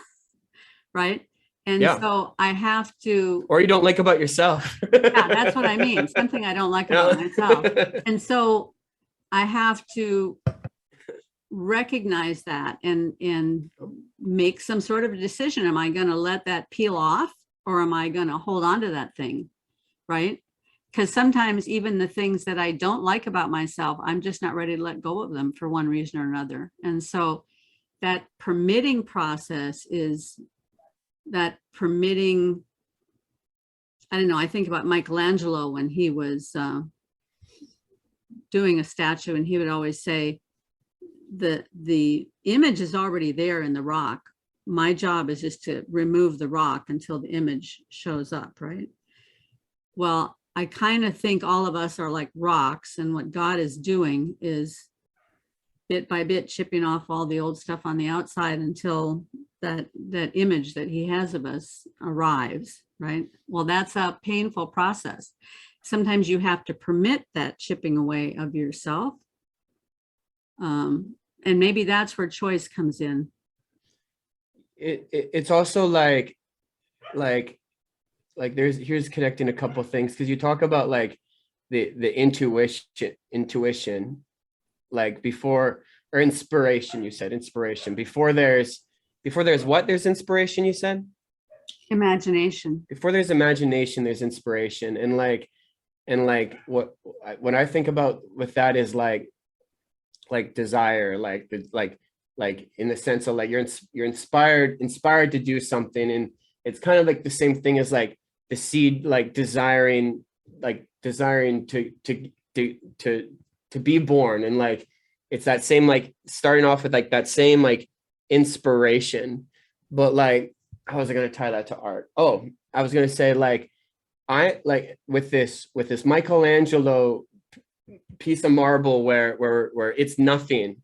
S1: right? And so I have to,
S2: or you don't like about yourself.
S1: Yeah, that's what I mean. Something I don't like about myself. And so I have to recognize that and make some sort of a decision. Am I going to let that peel off, or am I going to hold on to that thing? Right? Because sometimes even the things that I don't like about myself, I'm just not ready to let go of them for one reason or another. And so that permitting process is that permitting. I don't know, I think about Michelangelo when he was doing a statue, and he would always say, the image is already there in the rock. My job is just to remove the rock until the image shows up, right? Well, I kind of think all of us are like rocks, and what God is doing is bit by bit chipping off all the old stuff on the outside until that image that he has of us arrives, right? Well, that's a painful process. Sometimes you have to permit that chipping away of yourself. And maybe that's where choice comes in.
S2: It's also like here's connecting a couple of things, because you talk about like the intuition, like before, or inspiration. You said inspiration before there's what? There's inspiration, you said?
S1: Imagination.
S2: Before there's imagination, there's inspiration. And like what I think about with that is like desire, like in the sense of like you're inspired to do something, it's kind of like the same thing as like the seed, like desiring to be born. And like, it's that same, like starting off with like that same like inspiration, but like, how was I going to tie that to art? Oh, I was going to say like, I like with this Michelangelo piece of marble where it's nothing.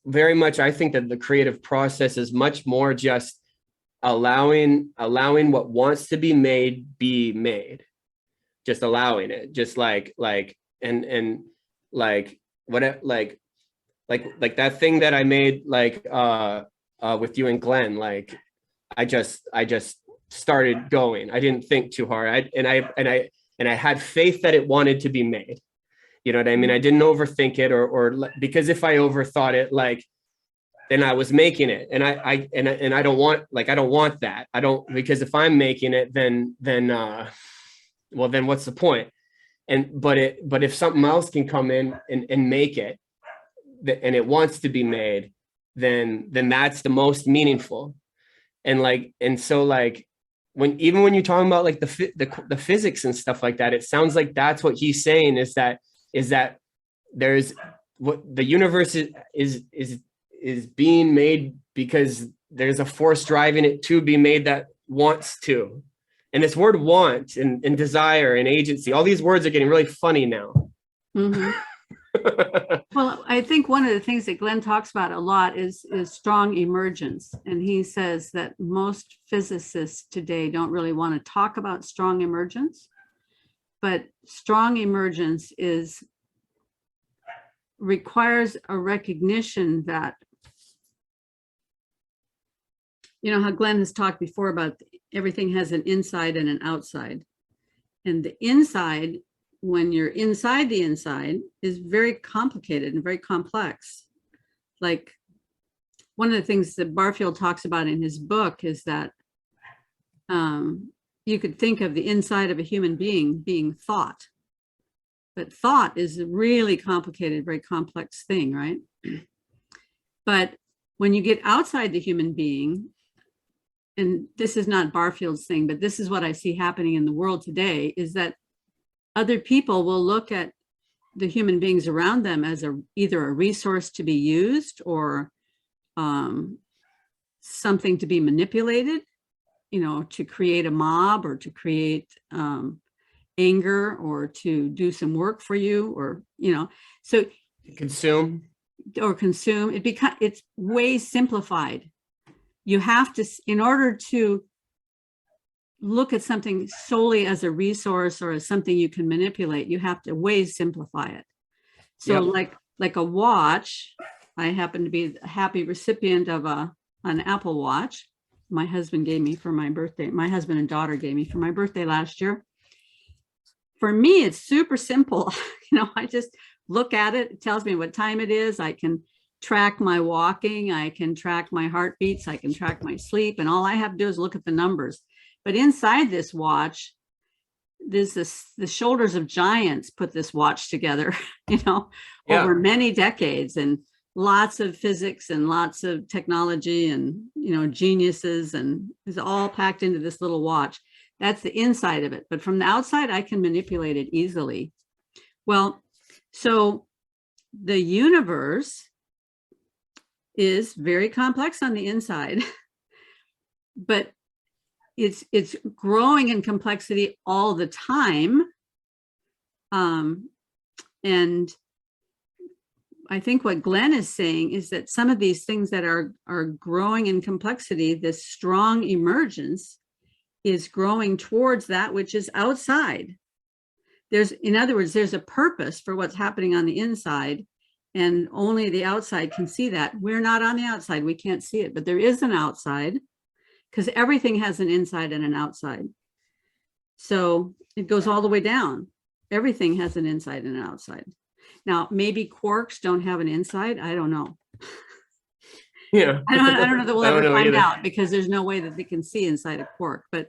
S2: Very much, I think that the creative process is much more just allowing what wants to be made, just allowing it, just like and like what like that thing that I made like with you and Glenn. Like I just started going. I didn't think too hard. I had faith that it wanted to be made. You know what I mean? I didn't overthink it or because if I overthought it, like, then I was making it. And I don't want that. I don't, because if I'm making it, then what's the point? But if something else can come in and make it, and it wants to be made, then that's the most meaningful. And so like, when you're talking about like the physics and stuff like that, it sounds like that's what he's saying is that there's what the universe is being made because there's a force driving it to be made that wants to. And this word want and desire and agency, all these words are getting really funny now.
S1: Mm-hmm. Well, I think one of the things that Glenn talks about a lot is strong emergence. And he says that most physicists today don't really want to talk about strong emergence, but strong emergence requires a recognition that, you know, how Glenn has talked before about everything has an inside and an outside. And the inside, when you're inside the inside, is very complicated and very complex. Like one of the things that Barfield talks about in his book is that you could think of the inside of a human being thought. But thought is a really complicated, very complex thing, right? But when you get outside the human being, and this is not Barfield's thing, but this is what I see happening in the world today, is that other people will look at the human beings around them as either a resource to be used or something to be manipulated, you know, to create a mob or to create anger or to do some work for you, or, you know, so
S2: consume it's way simplified. You have to, in order to look at something solely as a resource or as something you can manipulate, you have to way simplify it. So yep. like a watch, I happen to be a happy recipient of an Apple Watch my husband gave me for my birthday. My husband and daughter gave me for my birthday last year. For me, it's super simple. You know, I just look at it. It tells me what time it is. I can track my walking. I can track my heartbeats. I can track my sleep. And all I have to do is look at the numbers. But inside this watch, there's the shoulders of giants put this watch together, you know, over many decades, and lots of physics and lots of technology and, you know, geniuses, and it's all packed into this little watch. That's the inside of it. But from the outside, I can manipulate it easily. Well, so the universe is very complex on the inside, but it's growing in complexity all the time. And I think what Glenn is saying is that some of these things that are growing in complexity, this strong emergence, is growing towards that which is outside. In other words, there's a purpose for what's happening on the inside, and only the outside can see that. We're not on the outside, we can't see it, but there is an outside, because everything has an inside and an outside. So it goes all the way down. Everything has an inside and an outside. Now, maybe quarks don't have an inside. I don't know. Yeah.
S1: I don't know that we'll ever find out, because there's no way that they can see inside a quark. But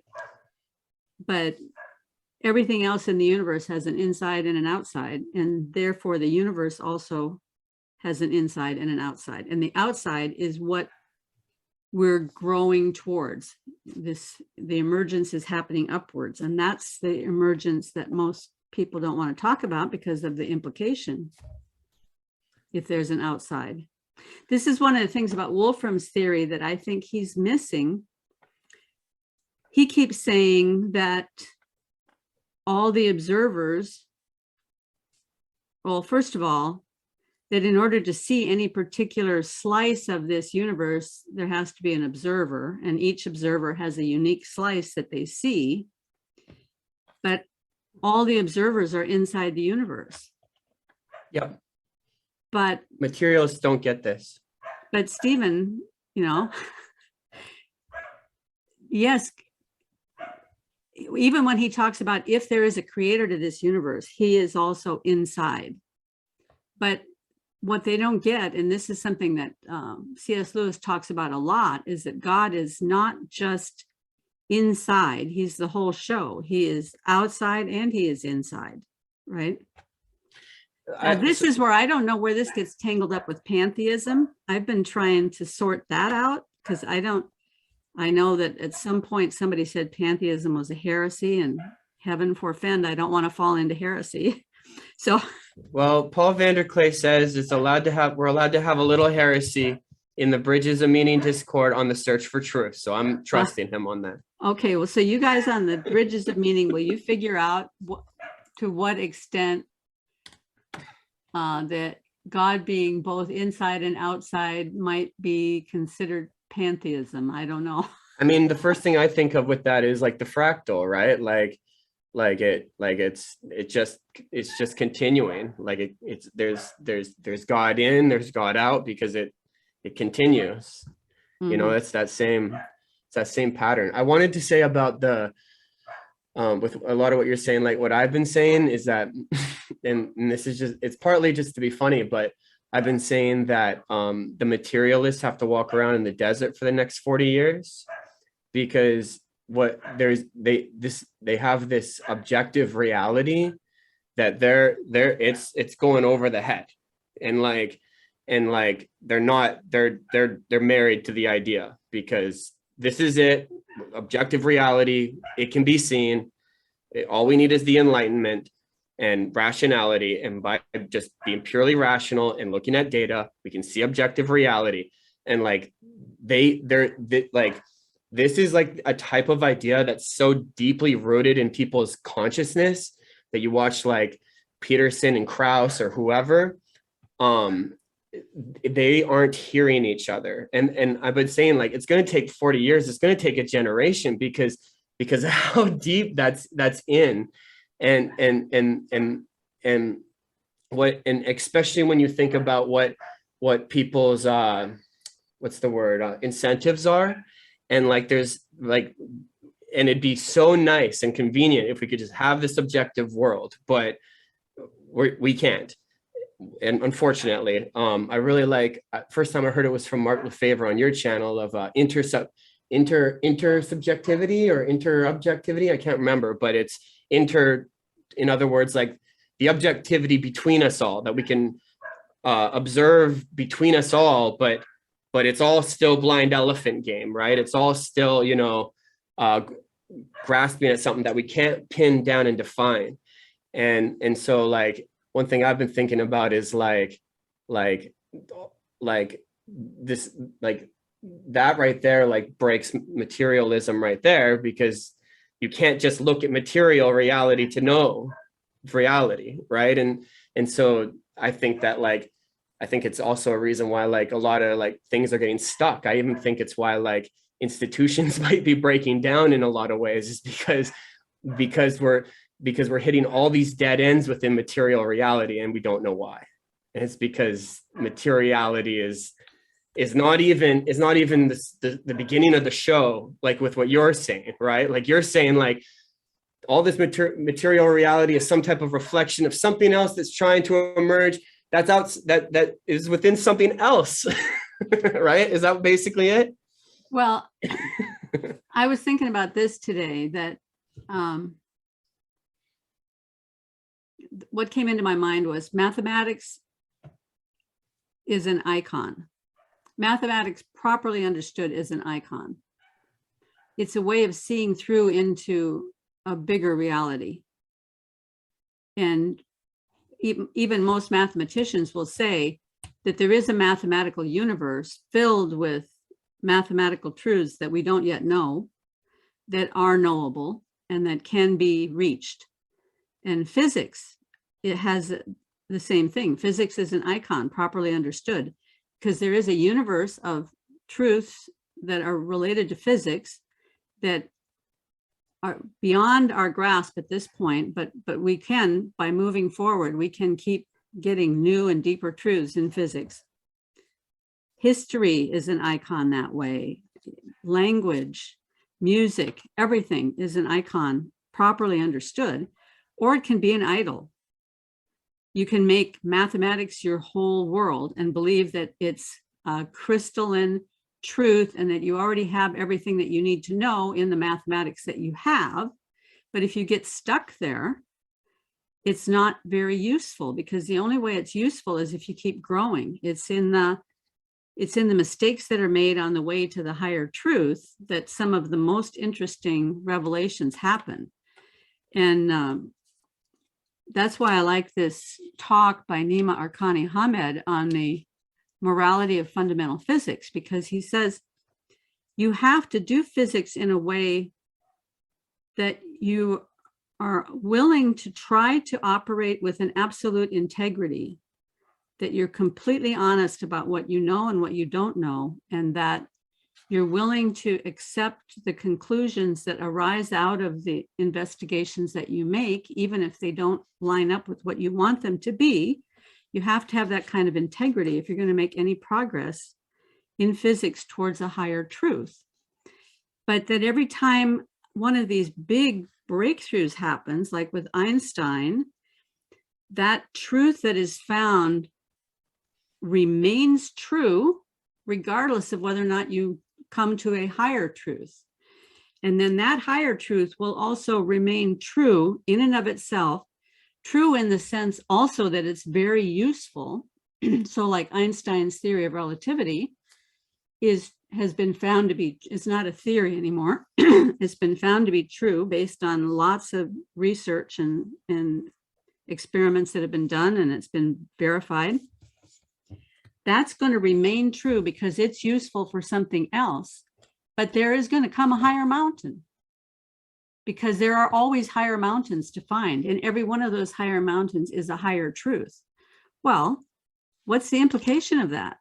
S1: everything else in the universe has an inside and an outside, and therefore the universe also has an inside and an outside. And the outside is what we're growing towards this. The emergence is happening upwards, and that's the emergence that most people don't want to talk about because of the implication if there's an outside. This is one of the things about Wolfram's theory that I think he's missing. He keeps saying that all the observers, well, first of all, that in order to see any particular slice of this universe, there has to be an observer, and each observer has a unique slice that they see. But all the observers are inside the universe.
S2: Yep.
S1: But
S2: Materialists don't get this.
S1: But Stephen, you know, yes, even when he talks about if there is a creator to this universe, he is also inside. But what they don't get, and this is something that C.S. Lewis talks about a lot, is that God is not just inside, he's the whole show. He is outside and he is inside, right? This is where I don't know where this gets tangled up with pantheism. I've been trying to sort that out because I know that at some point somebody said pantheism was a heresy, and heaven forfend, I don't want to fall into heresy. So,
S2: well, Paul Vanderklay says we're allowed to have a little heresy in the Bridges of Meaning Discord on the search for truth. So I'm trusting him on that.
S1: Okay, well, so you guys on the Bridges of Meaning, will you figure out to what extent that God being both inside and outside might be considered pantheism? I don't know.
S2: I mean, the first thing I think of with that is like the fractal, right? It's just continuing. Like there's God in, there's God out, because it continues. You know, it's that same pattern. I wanted to say about the with a lot of what you're saying, like what I've been saying is that, and this is just, it's partly just to be funny, but I've been saying that the materialists have to walk around in the desert for the next 40 years because they have this objective reality that it's going over the head, and they're married to the idea because this is it. Objective reality, it can be seen. All we need is the enlightenment and rationality, and by just being purely rational and looking at data, we can see objective reality. And this is like a type of idea that's so deeply rooted in people's consciousness that you watch like Peterson and Krauss or whoever, they aren't hearing each other. And I've been saying, like, it's going to take 40 years. It's going to take a generation because of how deep that's in. And especially when you think about what people's, incentives are. And like, there's like, and it'd be so nice and convenient if we could just have this objective world, but we can't. And unfortunately, I really like, first time I heard it was from Mark Lefebvre on your channel of intersubjectivity or interobjectivity. I can't remember, but it's in other words, like the objectivity between us all that we can observe between us all, but it's all still blind elephant game, right? It's all still, grasping at something that we can't pin down and define. And so like, one thing I've been thinking about is like this, like that right there, like breaks materialism right there, because you can't just look at material reality to know reality, right? And so I think that I think it's also a reason why like a lot of like things are getting stuck. I even think it's why like institutions might be breaking down in a lot of ways, is because we're hitting all these dead ends within material reality and we don't know why. And it's because materiality is not even the beginning of the show, like with what you're saying, right? Like you're saying like all this material reality is some type of reflection of something else that's trying to emerge. That is within something else, right? Is that basically it?
S1: Well, I was thinking about this today, that what came into my mind was mathematics is an icon. mathematics properly understood is an icon. It's a way of seeing through into a bigger reality. And even most mathematicians will say that there is a mathematical universe filled with mathematical truths that we don't yet know, that are knowable and that can be reached. And physics, it has the same thing. Physics is an icon properly understood, because there is a universe of truths that are related to physics that are beyond our grasp at this point, but we can, by moving forward, we can keep getting new and deeper truths in physics. History is an icon that way. Language, music, everything is an icon properly understood, or it can be an idol. You can make mathematics your whole world and believe that it's a crystalline truth and that you already have everything that you need to know in the mathematics that you have. But if you get stuck there, it's not very useful, because the only way it's useful is if you keep growing. It's in the mistakes that are made on the way to the higher truth that some of the most interesting revelations happen. And that's why I like this talk by Nima Arkani Hamed on the morality of fundamental physics, because he says you have to do physics in a way that you are willing to try to operate with an absolute integrity, that you're completely honest about what you know and what you don't know, and that you're willing to accept the conclusions that arise out of the investigations that you make, even if they don't line up with what you want them to be. You have to have that kind of integrity if you're going to make any progress in physics towards a higher truth. But that every time one of these big breakthroughs happens, like with Einstein, that truth that is found remains true, regardless of whether or not you come to a higher truth. And then that higher truth will also remain true in and of itself, true in the sense also that it's very useful. So like Einstein's theory of relativity has been found to be, it's not a theory anymore. It's been found to be true based on lots of research and experiments that have been done, and it's been verified. That's going to remain true because it's useful for something else. But there is going to come a higher mountain, because there are always higher mountains to find, and every one of those higher mountains is a higher truth. Well, what's the implication of that?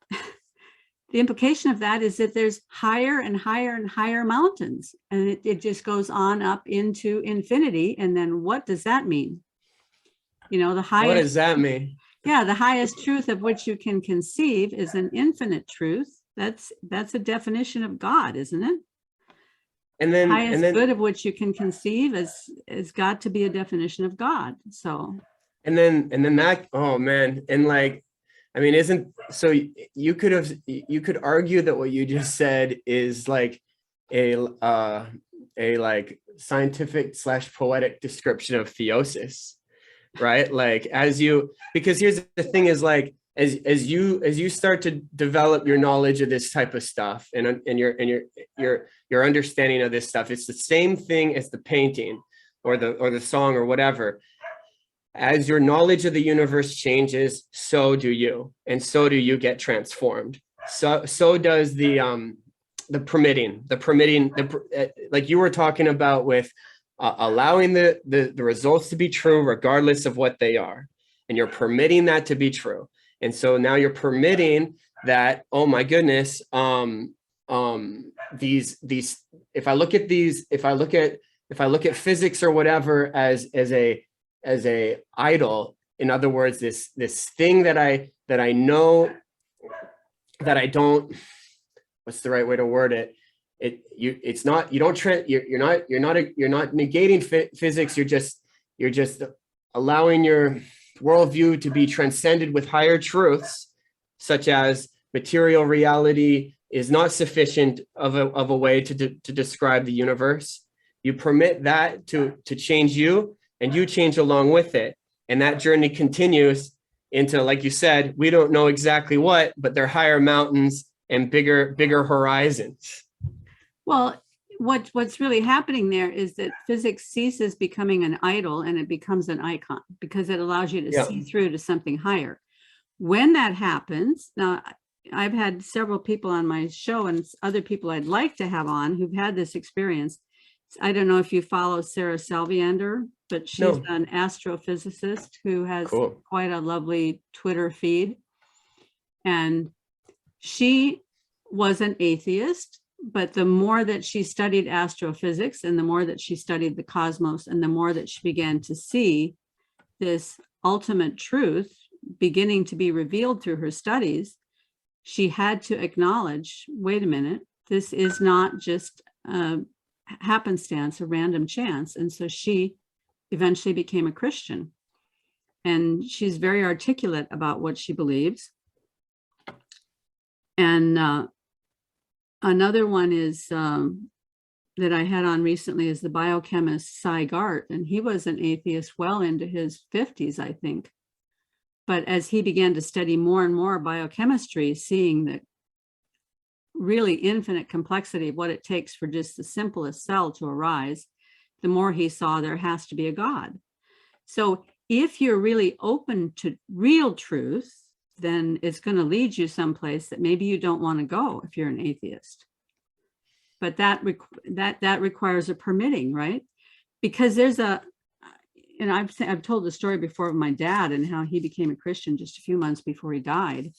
S1: The implication of that is that there's higher and higher and higher mountains, and it just goes on up into infinity. And then what does that mean? You know, the highest.
S2: What does that mean?
S1: Yeah, the highest truth of which you can conceive is an infinite truth. That's a definition of God, isn't it?
S2: And then
S1: Highest good of which you can conceive is got to be a definition of God. So. And then
S2: that, oh man, and like, I mean, you could argue that what you just said is like a like scientific / poetic description of theosis. Right? Like because here's the thing is like, as you start to develop your knowledge of this type of stuff and your understanding of this stuff, it's the same thing as the painting or the song or whatever. As your knowledge of the universe changes, so do you, and so do you get transformed. So does the permitting, like you were talking about with allowing the results to be true regardless of what they are, and you're permitting that to be true. And so now you're permitting that, oh my goodness, these if I look at physics or whatever as a idol, in other words, this thing that I know that I don't, what's the right way to word it? You're not negating physics. You're just allowing your worldview to be transcended with higher truths, such as material reality is not sufficient of a way to describe the universe. You permit that to change you, and you change along with it. And that journey continues into, like you said, we don't know exactly what, but they're higher mountains, and bigger horizons.
S1: Well, what's really happening there is that physics ceases becoming an idol and it becomes an icon, because it allows you to see through to something higher. When that happens, now I've had several people on my show and other people I'd like to have on who've had this experience. I don't know if you follow Sarah Salviander, but she's an astrophysicist who has quite a lovely Twitter feed. And she was an atheist, but the more that she studied astrophysics and the more that she studied the cosmos and the more that she began to see this ultimate truth beginning to be revealed through her studies, she had to acknowledge, wait a minute, this is not just happenstance, a random chance. And so she eventually became a Christian. And she's very articulate about what she believes. And another one is that I had on recently is the biochemist Cy Gart, and he was an atheist well into his 50s, I think. But as he began to study more and more biochemistry, seeing the really infinite complexity of what it takes for just the simplest cell to arise, the more he saw there has to be a God. So if you're really open to real truth, then it's going to lead you someplace that maybe you don't want to go if you're an atheist. But that requires a permitting, right? Because there's and I've told the story before of my dad and how he became a Christian just a few months before he died.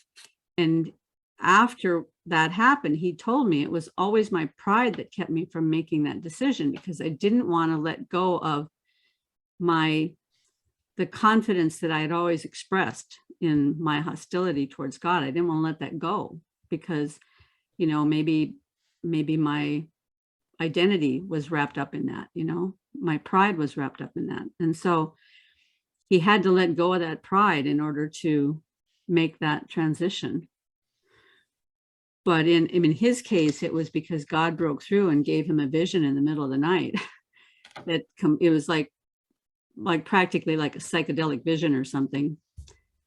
S1: And after that happened, he told me it was always my pride that kept me from making that decision, because I didn't want to let go of the confidence that I had always expressed in my hostility towards God. I didn't want to let that go because, you know, maybe my identity was wrapped up in that, you know, my pride was wrapped up in that. And so he had to let go of that pride in order to make that transition. But in his case, it was because God broke through and gave him a vision in the middle of the night that it was like practically like a psychedelic vision or something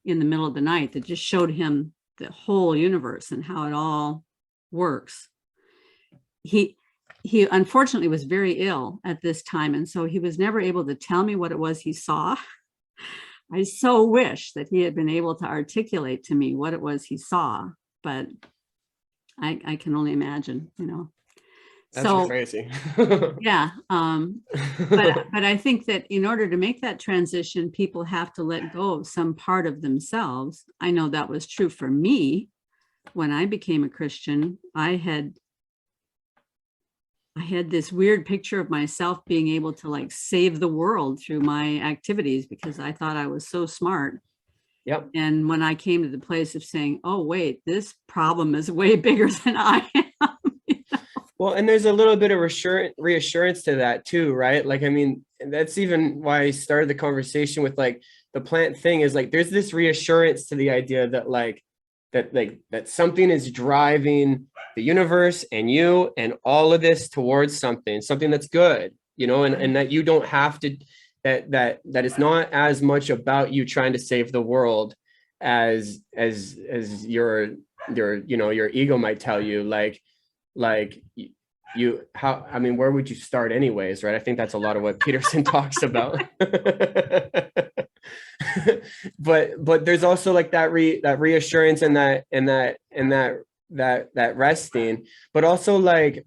S1: in the middle of the night that just showed him the whole universe and how it all works. He unfortunately was very ill at this time, and so he was never able to tell me what it was he saw. I so wish that he had been able to articulate to me what it was he saw, but I can only imagine, you know.
S2: That's
S1: so
S2: crazy.
S1: Yeah. But I think that in order to make that transition, people have to let go of some part of themselves. I know that was true for me. When I became a Christian, I had this weird picture of myself being able to like save the world through my activities because I thought I was so smart.
S2: Yep.
S1: And when I came to the place of saying, oh, wait, this problem is way bigger than I am. You know?
S2: Well, and there's a little bit of reassurance to that too, right? Like, I mean, that's even why I started the conversation with like the plant thing is like, there's this reassurance to the idea that that something is driving the universe and you and all of this towards something that's good, you know, and that you don't have to, that it's not as much about you trying to save the world as your you know, your ego might tell you, like I mean, where would you start anyways, right? I think that's a lot of what Peterson talks about. but there's also like that reassurance and that resting, but also like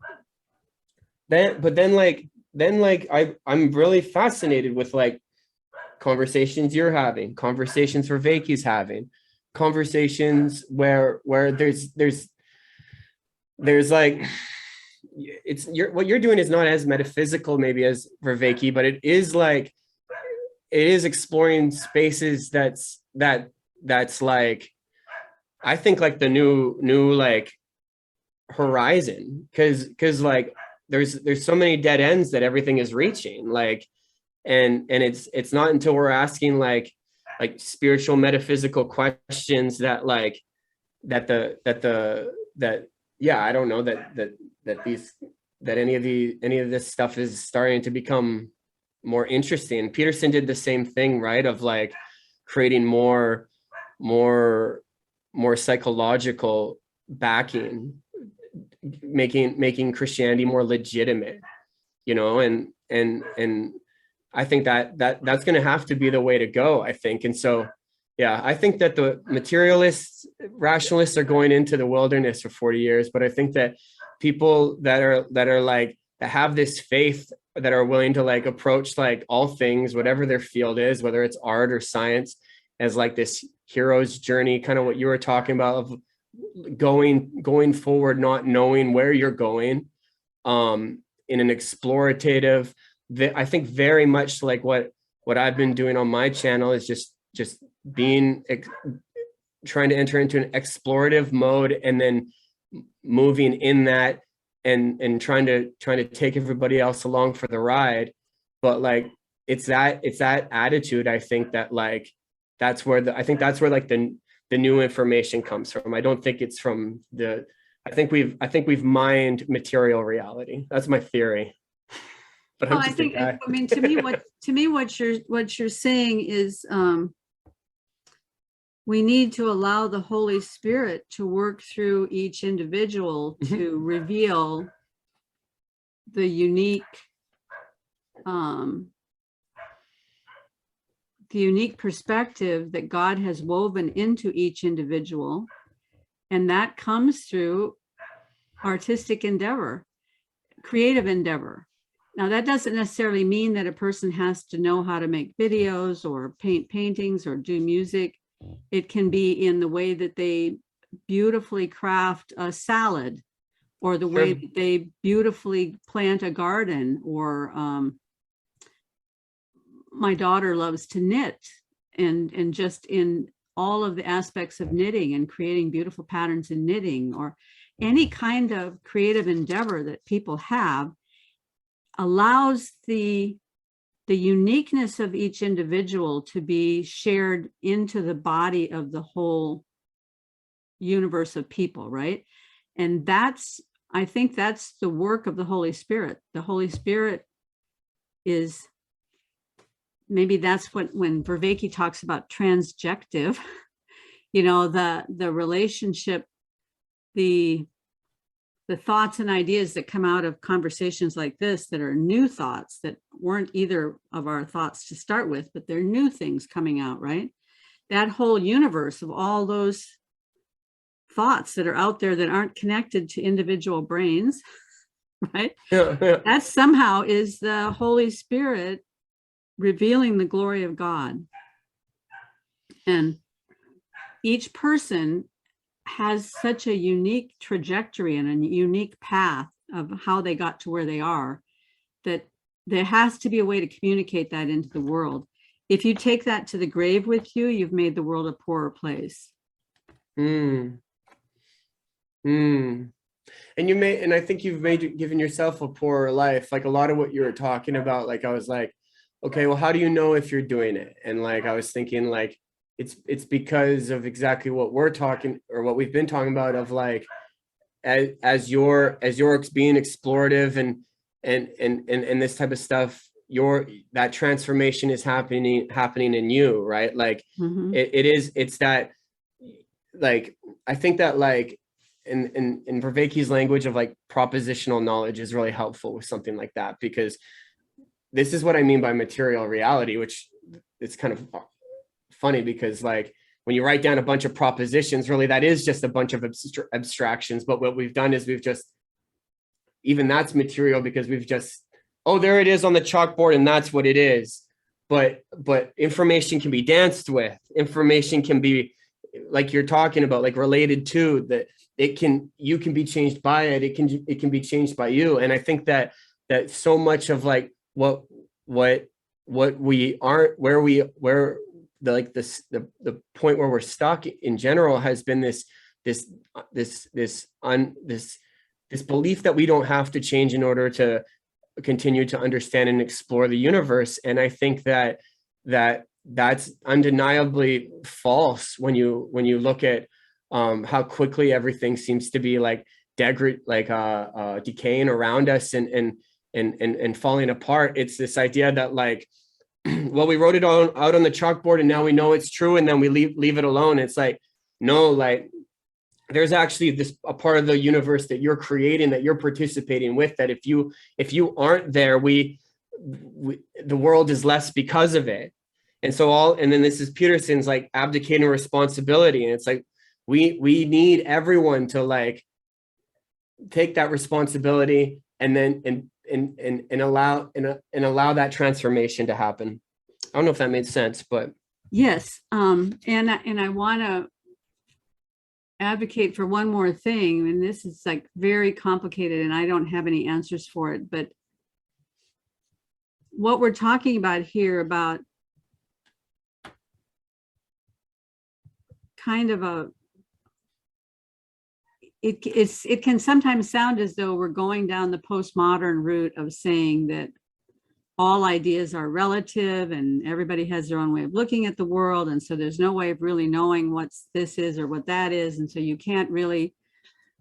S2: I'm really fascinated with like conversations you're having, conversations Vervaeke's having, conversations where there's like what you're doing is not as metaphysical maybe as Vervaeke, but it is exploring spaces that's like, I think like the new like horizon, because like there's so many dead ends that everything is reaching, like and it's not until we're asking like spiritual metaphysical questions that yeah, I don't know that any of this stuff is starting to become more interesting. Peterson did the same thing, right? Of like creating more psychological backing, making Christianity more legitimate, you know, and I think that's going to have to be the way to go, I think. And so, yeah, I think that the materialists, rationalists are going into the wilderness for 40 years, but I think that people that are like, that have this faith, that are willing to like approach like all things, whatever their field is, whether it's art or science, as like this hero's journey, kind of what you were talking about, of going forward, not knowing where you're going, in an explorative, I think very much like what I've been doing on my channel is just being, trying to enter into an explorative mode, and then moving in that, and trying to take everybody else along for the ride. But like, it's that attitude, I think, that like, that's where like the new information comes from. I don't think it's from I think we've mined material reality. That's my theory. But
S1: Well, I think, I mean, to me, what you're saying is, we need to allow the Holy Spirit to work through each individual to reveal the unique perspective that God has woven into each individual. And that comes through artistic endeavor, creative endeavor. Now, that doesn't necessarily mean that a person has to know how to make videos or paint paintings or do music. It can be in the way that they beautifully craft a salad, or the way that they beautifully plant a garden, or my daughter loves to knit, and just in all of the aspects of knitting and creating beautiful patterns in knitting, or any kind of creative endeavor that people have, allows the uniqueness of each individual to be shared into the body of the whole universe of people, right? And I think that's the work of the Holy Spirit. The Holy Spirit is, maybe that's what, when Vervaeke talks about transjective, you know, the relationship, the thoughts and ideas that come out of conversations like this, that are new thoughts that weren't either of our thoughts to start with, but they're new things coming out, right? That whole universe of all those thoughts that are out there that aren't connected to individual brains, right? That somehow is the Holy Spirit revealing the glory of God. And each person has such a unique trajectory and a unique path of how they got to where they are, that there has to be a way to communicate that into the world. If you take that to the grave with you, you've made the world a poorer place.
S2: And I think you've given yourself a poorer life. Like a lot of what you were talking about, like I was like, okay, well, how do you know if you're doing it? And like I was thinking, like, it's because of exactly what we're talking, or what we've been talking about, of like, as you're being explorative and this type of stuff, that transformation is happening in you, right? Like it's that, like, I think that, like, in Vervaeke's language of like propositional knowledge is really helpful with something like that, because this is what I mean by material reality, which it's kind of funny, because like when you write down a bunch of propositions, really that is just a bunch of abstractions. But what we've done is even that's material, because we've just, oh, there it is on the chalkboard and that's what it is. But information can be danced with. Information can be, like you're talking about, like related to that. You can be changed by it. It can be changed by you. And I think that so much of like what we aren't, the point where we're stuck in general has been this belief that we don't have to change in order to continue to understand and explore the universe. And I think that's undeniably false when you look at how quickly everything seems to be like decaying around us and falling apart. It's this idea that like, well, we wrote it out on the chalkboard and now we know it's true, and then we leave it alone. It's like, no, like there's actually a part of the universe that you're creating, that you're participating with, that if you aren't there, the world is less because of it. And so and then this is Peterson's like abdicating responsibility. And it's like, we need everyone to like take that responsibility and then, and allow that transformation to happen. I don't know if that made sense, but.
S1: Yes. And I want to advocate for one more thing, and this is like very complicated and I don't have any answers for it, but what we're talking about here about kind of it can sometimes sound as though we're going down the postmodern route of saying that all ideas are relative and everybody has their own way of looking at the world. And so there's no way of really knowing what this is or what that is. And so you can't really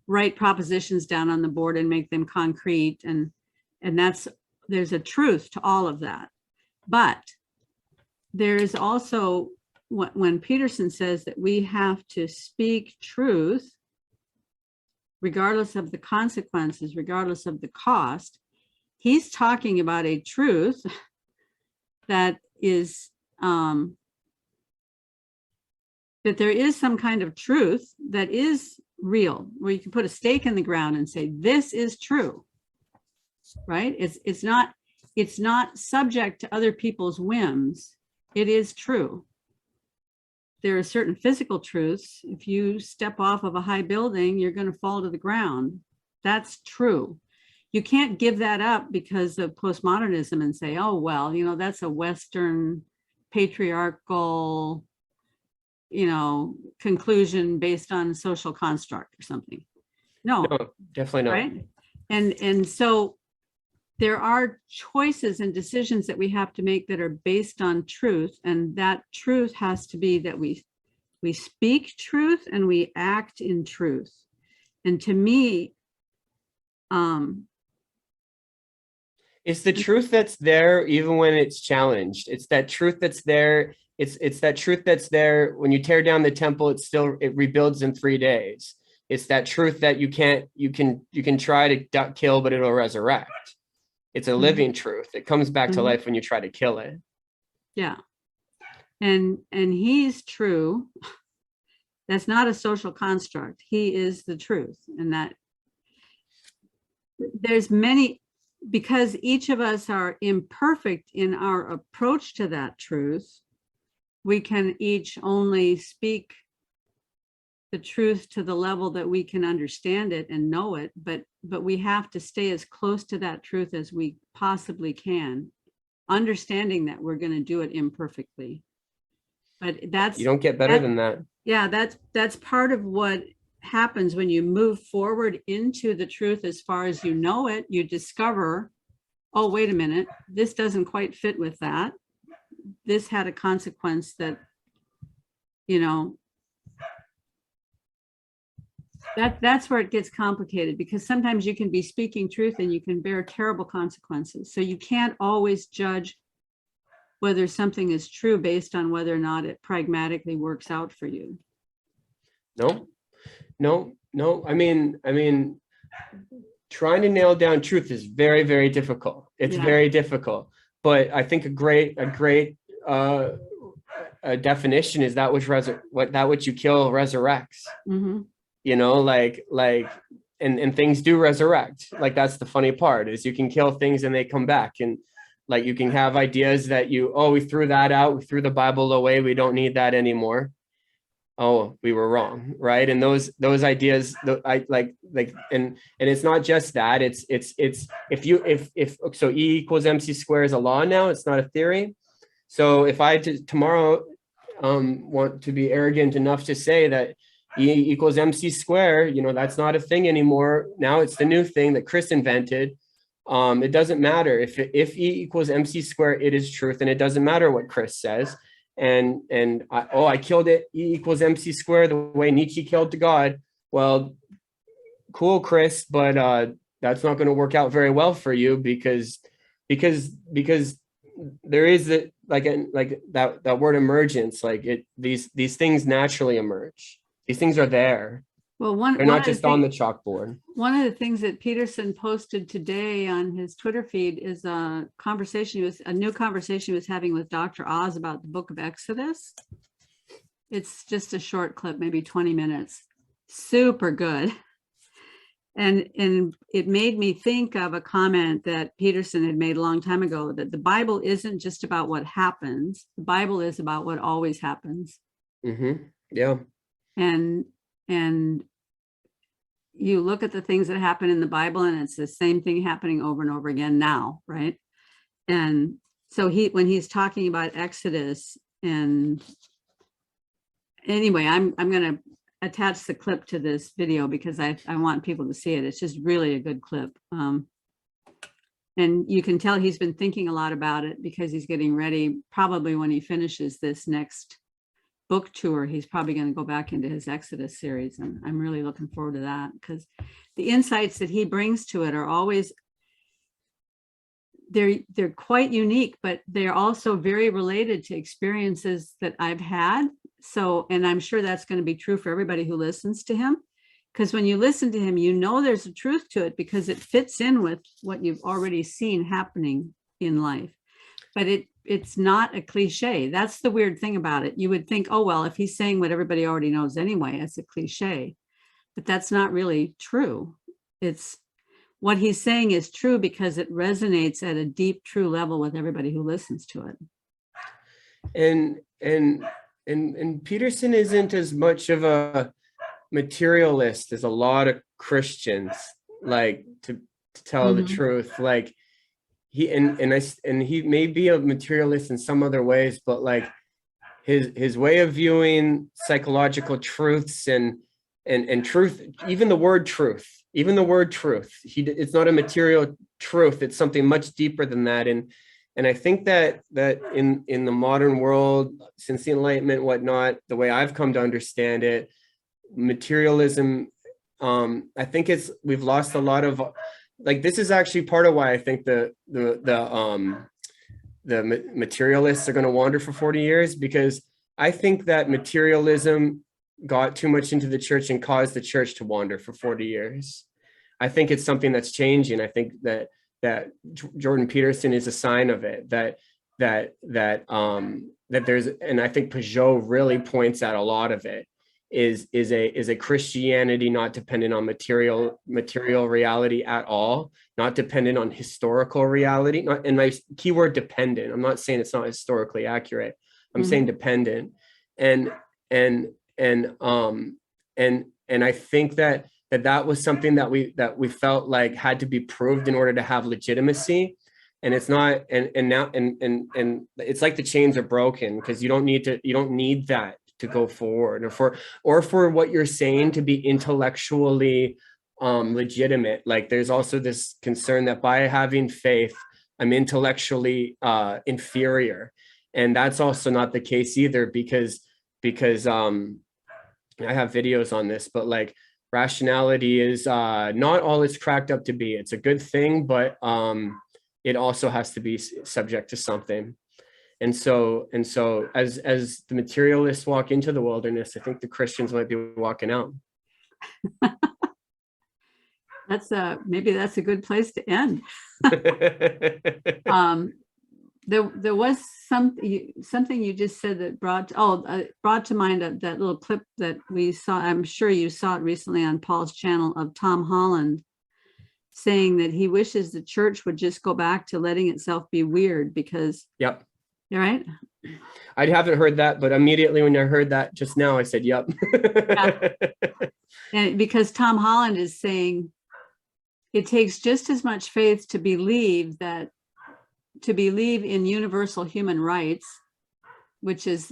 S1: write propositions down on the board and make them concrete. And there's a truth to all of that. But there is also, when Peterson says that we have to speak truth, regardless of the consequences, regardless of the cost, he's talking about a truth that is, that there is some kind of truth that is real, where you can put a stake in the ground and say, this is true, right? It's not subject to other people's whims. It is true. There are certain physical truths. If you step off of a high building, you're going to fall to the ground. That's true. You can't give that up because of postmodernism and say, oh, well, that's a Western patriarchal, conclusion based on social construct or something. No,
S2: definitely not.
S1: Right. And so there are choices and decisions that we have to make that are based on truth. And that truth has to be that we speak truth and we act in truth. And to me,
S2: it's the truth that's there even when it's challenged. It's that truth that's there. It's that truth that's there when you tear down the temple, it rebuilds in 3 days. It's that truth that you can try to kill, but it'll resurrect. It's a living truth. It comes back to life when you try to kill it.
S1: Yeah. And he's true. That's not a social construct. He is the truth. And that there's many, because each of us are imperfect in our approach to that truth, we can each only speak the truth to the level that we can understand it and know it, but we have to stay as close to that truth as we possibly can, understanding that we're going to do it imperfectly. But you
S2: don't get better than that.
S1: Yeah, that's part of what happens when you move forward into the truth as far as you know it. You discover, oh, wait a minute, this doesn't quite fit with that. This had a consequence that, that's where it gets complicated, because sometimes you can be speaking truth and you can bear terrible consequences. So you can't always judge whether something is true based on whether or not it pragmatically works out for you.
S2: No. I mean, trying to nail down truth is very, very difficult. It's very difficult. But I think a great definition is that which you kill resurrects. Mm-hmm. And things do resurrect. Like, that's the funny part, is you can kill things and they come back. And like, you can have ideas that we threw that out, we threw the Bible away, we don't need that anymore. Oh, we were wrong, right? And those ideas, and it's not just that. It's so E equals MC squared is a law now. It's not a theory. So if I tomorrow want to be arrogant enough to say that E equals MC squared, that's not a thing anymore. Now it's the new thing that Chris invented. It doesn't matter if E equals MC squared, it is truth, and it doesn't matter what Chris says. And I killed it. E equals MC squared, the way Nietzsche killed God. Well, cool, Chris, but that's not going to work out very well for you because there is that word emergence. Like these things naturally emerge. These things are there.
S1: Well,
S2: They're not just on the chalkboard.
S1: one of the things that Peterson posted today on his Twitter feed is a new conversation he was having with Dr. Oz about the book of Exodus. It's just a short clip, maybe 20 minutes. Super good. And it made me think of a comment that Peterson had made a long time ago, that the Bible isn't just about what happens. The Bible is about what always happens.
S2: Mm-hmm. Yeah.
S1: And you look at the things that happen in the Bible, and it's the same thing happening over and over again now, right? And so when he's talking about Exodus, and anyway, I'm going to attach the clip to this video because I want people to see it. It's just really a good clip. And you can tell he's been thinking a lot about it because he's getting ready. Probably when he finishes this next book tour, he's probably going to go back into his Exodus series. And I'm really looking forward to that because the insights that he brings to it are always, they're quite unique, but they're also very related to experiences that I've had. So, and I'm sure that's going to be true for everybody who listens to him, because when you listen to him, you know there's a truth to it because it fits in with what you've already seen happening in life. But it's not a cliche. That's the weird thing about it. You would think, oh, well, if he's saying what everybody already knows anyway, it's a cliche. But that's not really true. It's what he's saying is true because it resonates at a deep, true level with everybody who listens to it.
S2: And Peterson isn't as much of a materialist as a lot of Christians, like to tell the truth. Like he he may be a materialist in some other ways, but like his way of viewing psychological truths and truth, even the word truth, it's not a material truth. It's something much deeper than that. And I think that in the modern world, since the Enlightenment, whatnot, the way I've come to understand it, materialism, I think we've lost a lot of, like, this is actually part of why I think the materialists are going to wander for 40 years, because I think that materialism got too much into the church and caused the church to wander for 40 years. I think it's something that's changing. I think that Jordan Peterson is a sign of it, that there's, and I think Peugeot really points out a lot of it, is a Christianity not dependent on material reality at all, not dependent on historical reality, and my keyword dependent. I'm not saying it's not historically accurate. I'm saying dependent. And I think that was something that we felt like had to be proved in order to have legitimacy. And it's not, and now it's like the chains are broken, because you don't need that to go forward, or for what you're saying to be intellectually legitimate. Like, there's also this concern that by having faith, I'm intellectually inferior. And that's also not the case either, because I have videos on this, but like, rationality is not all it's cracked up to be. It's a good thing, but it also has to be subject to something. And so as the materialists walk into the wilderness, I think the Christians might be walking out.
S1: Maybe that's a good place to end. There was something you just said that brought to mind that little clip that we saw. I'm sure you saw it recently on Paul's channel, of Tom Holland saying that he wishes the church would just go back to letting itself be weird, because. Yep. You're right.
S2: I haven't heard that, but immediately when I heard that just now, I said, yep.
S1: Yeah. And because Tom Holland is saying it takes just as much faith to believe in universal human rights, which is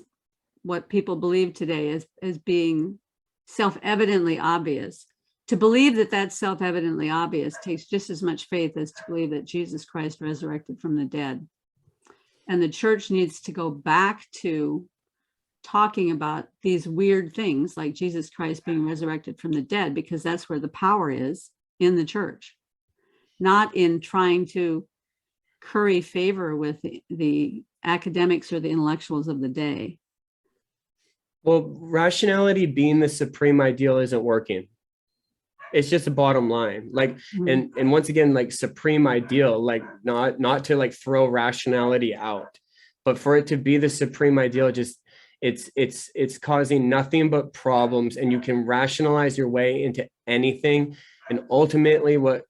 S1: what people believe today as being self-evidently obvious. To believe that that's self-evidently obvious takes just as much faith as to believe that Jesus Christ resurrected from the dead. And the church needs to go back to talking about these weird things like Jesus Christ being resurrected from the dead, because that's where the power is, in the church, not in trying to curry favor with the academics or the intellectuals of the day.
S2: Well, rationality being the supreme ideal isn't working. it's just a bottom line. Like,
S1: Mhm.
S2: and once again, like supreme ideal, like not to like throw rationality out, but for it to be the supreme ideal, just it's causing nothing but problems, and you can rationalize your way into anything. And ultimately what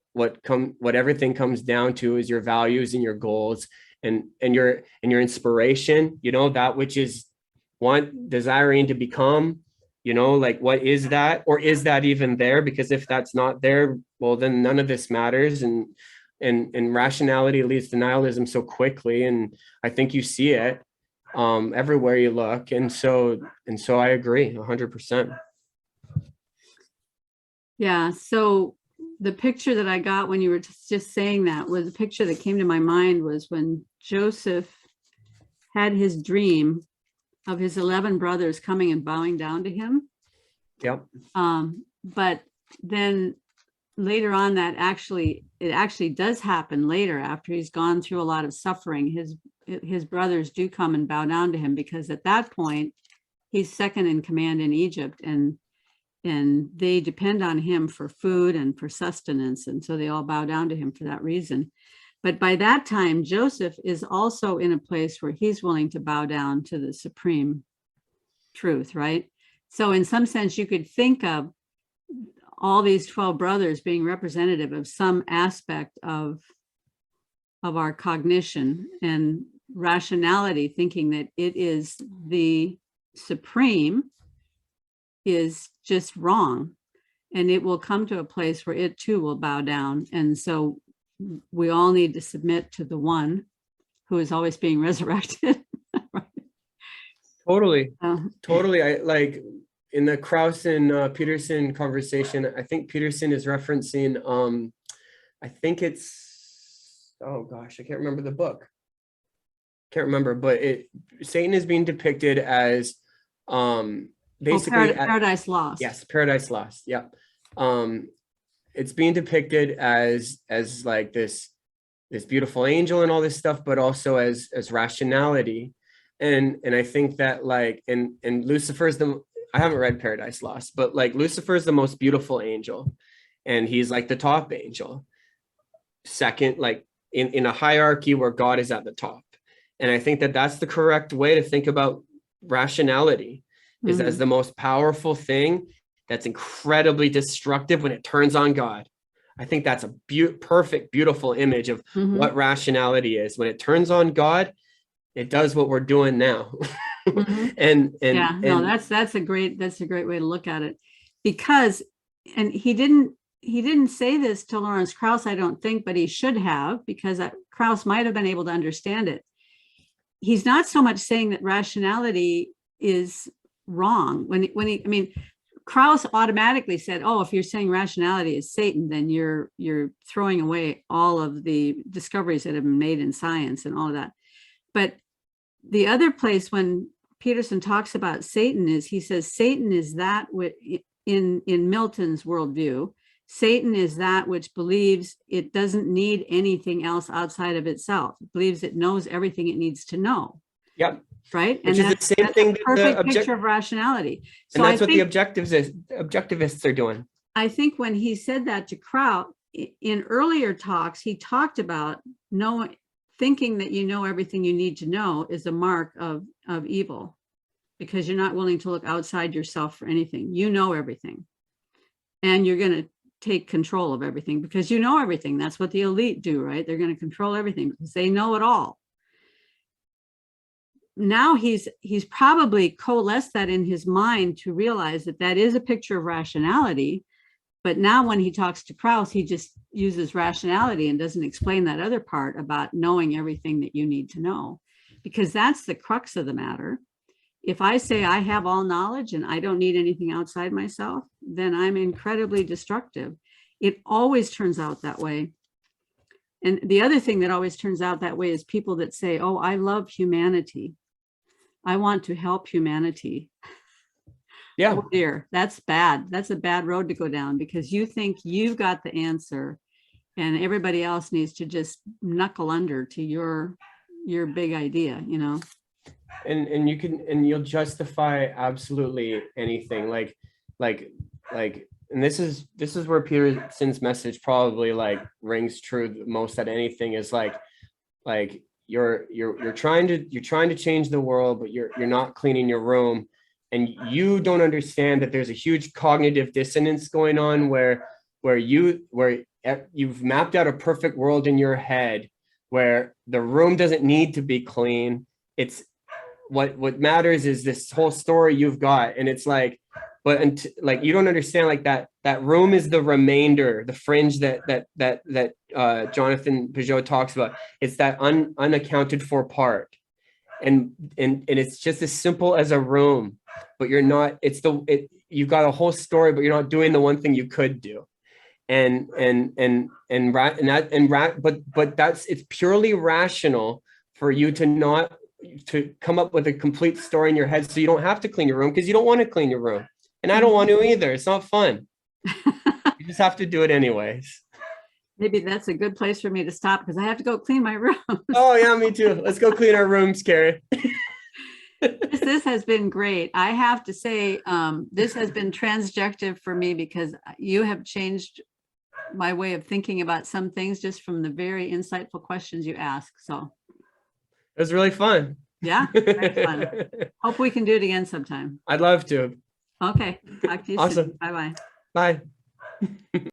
S2: everything comes down to is your values and your goals and your inspiration, you know, that which is desiring to become, you know, like what is that, or is that even there? Because if that's not there, well, then none of this matters. And rationality leads to nihilism so quickly, and I think you see it everywhere you look. And so I agree 100%.
S1: Yeah. So the picture that I got when you were just saying that was the picture that came to my mind was when Joseph had his dream of his 11 brothers coming and bowing down to him.
S2: Yep.
S1: But then later on, it actually does happen later after he's gone through a lot of suffering. His brothers do come and bow down to him, because at that point he's second in command in Egypt, and they depend on him for food and for sustenance, and so they all bow down to him for that reason. But by that time, Joseph is also in a place where he's willing to bow down to the supreme truth, right? So in some sense, you could think of all these 12 brothers being representative of some aspect of our cognition and rationality, thinking that it is the supreme is just wrong, and it will come to a place where it too will bow down. And so we all need to submit to the one who is always being resurrected.
S2: Totally.
S1: Uh,
S2: Totally. I like in the Krauss and Peterson conversation, I think Peterson is referencing, I think it's, oh gosh, I can't remember the book. Can't remember, but Satan is being depicted as basically
S1: Paradise Lost.
S2: Yes, Paradise Lost. Yeah. It's being depicted as like this beautiful angel and all this stuff, but also as rationality. And I think that like and Lucifer's I haven't read Paradise Lost, but like Lucifer's the most beautiful angel, and he's like the top angel. Second, like in a hierarchy where God is at the top. And I think that that's the correct way to think about rationality, is as the most powerful thing that's incredibly destructive when it turns on God. I think that's a perfect, beautiful image of what rationality is. When it turns on God, it does what we're doing now.
S1: That's a great way to look at it, because, and he didn't say this to Lawrence Krauss, I don't think, but he should have, because Krauss might have been able to understand it. He's not so much saying that rationality is wrong. Krauss automatically said, oh, if you're saying rationality is Satan, then you're throwing away all of the discoveries that have been made in science and all of that. But the other place when Peterson talks about Satan is, he says Satan is that in Milton's worldview, Satan is that which believes it doesn't need anything else outside of itself. It believes it knows everything it needs to know.
S2: Yep.
S1: Right.
S2: Which is the same thing.
S1: Perfect picture of rationality.
S2: So and that's what the objectivists are doing. I
S1: think when he said that to Krauss in earlier talks, he talked about thinking that you know everything you need to know is a mark of evil, because you're not willing to look outside yourself for anything. You know everything, and you're going to take control of everything because you know everything. That's what the elite do, right? They're going to control everything because they know it all. Now he's probably coalesced that in his mind to realize that that is a picture of rationality. But now when he talks to Krauss, he just uses rationality and doesn't explain that other part about knowing everything that you need to know, because that's the crux of the matter. If I say I have all knowledge and I don't need anything outside myself, then I'm incredibly destructive. It always turns out that way. And the other thing that always turns out that way is people that say, oh, I love humanity. I want to help humanity. Yeah. Oh dear, that's bad. That's a bad road to go down, because you think you've got the answer and everybody else needs to just knuckle under to your big idea, you know? And you'll justify absolutely anything. Like, and
S2: and this is where Peterson's message probably like rings true the most at anything, is like you're trying to change the world, but you're not cleaning your room, and you don't understand that there's a huge cognitive dissonance going on where you've mapped out a perfect world in your head where the room doesn't need to be clean. It's what matters is this whole story you've got, and it's like, but like you don't understand like that room is the remainder, the fringe that Jonathan Peugeot talks about. It's that unaccounted for part, and it's just as simple as a room, but you're not. You've got a whole story, but you're not doing the one thing you could do. But it's purely rational for you to come up with a complete story in your head, so you don't have to clean your room, because you don't want to clean your room, and I don't want to either. It's not fun. You just have to do it anyways.
S1: Maybe that's a good place for me to stop, because I have to go clean my room.
S2: Oh yeah, me too. Let's go clean our rooms, Carrie.
S1: This has been great. I have to say, this has been transjective for me, because you have changed my way of thinking about some things just from the very insightful questions you ask. So
S2: it was really fun.
S1: Yeah, very fun. Hope we can do it again sometime.
S2: I'd love to.
S1: Okay, talk to you
S2: Awesome.
S1: soon. Bye-bye.
S2: Bye.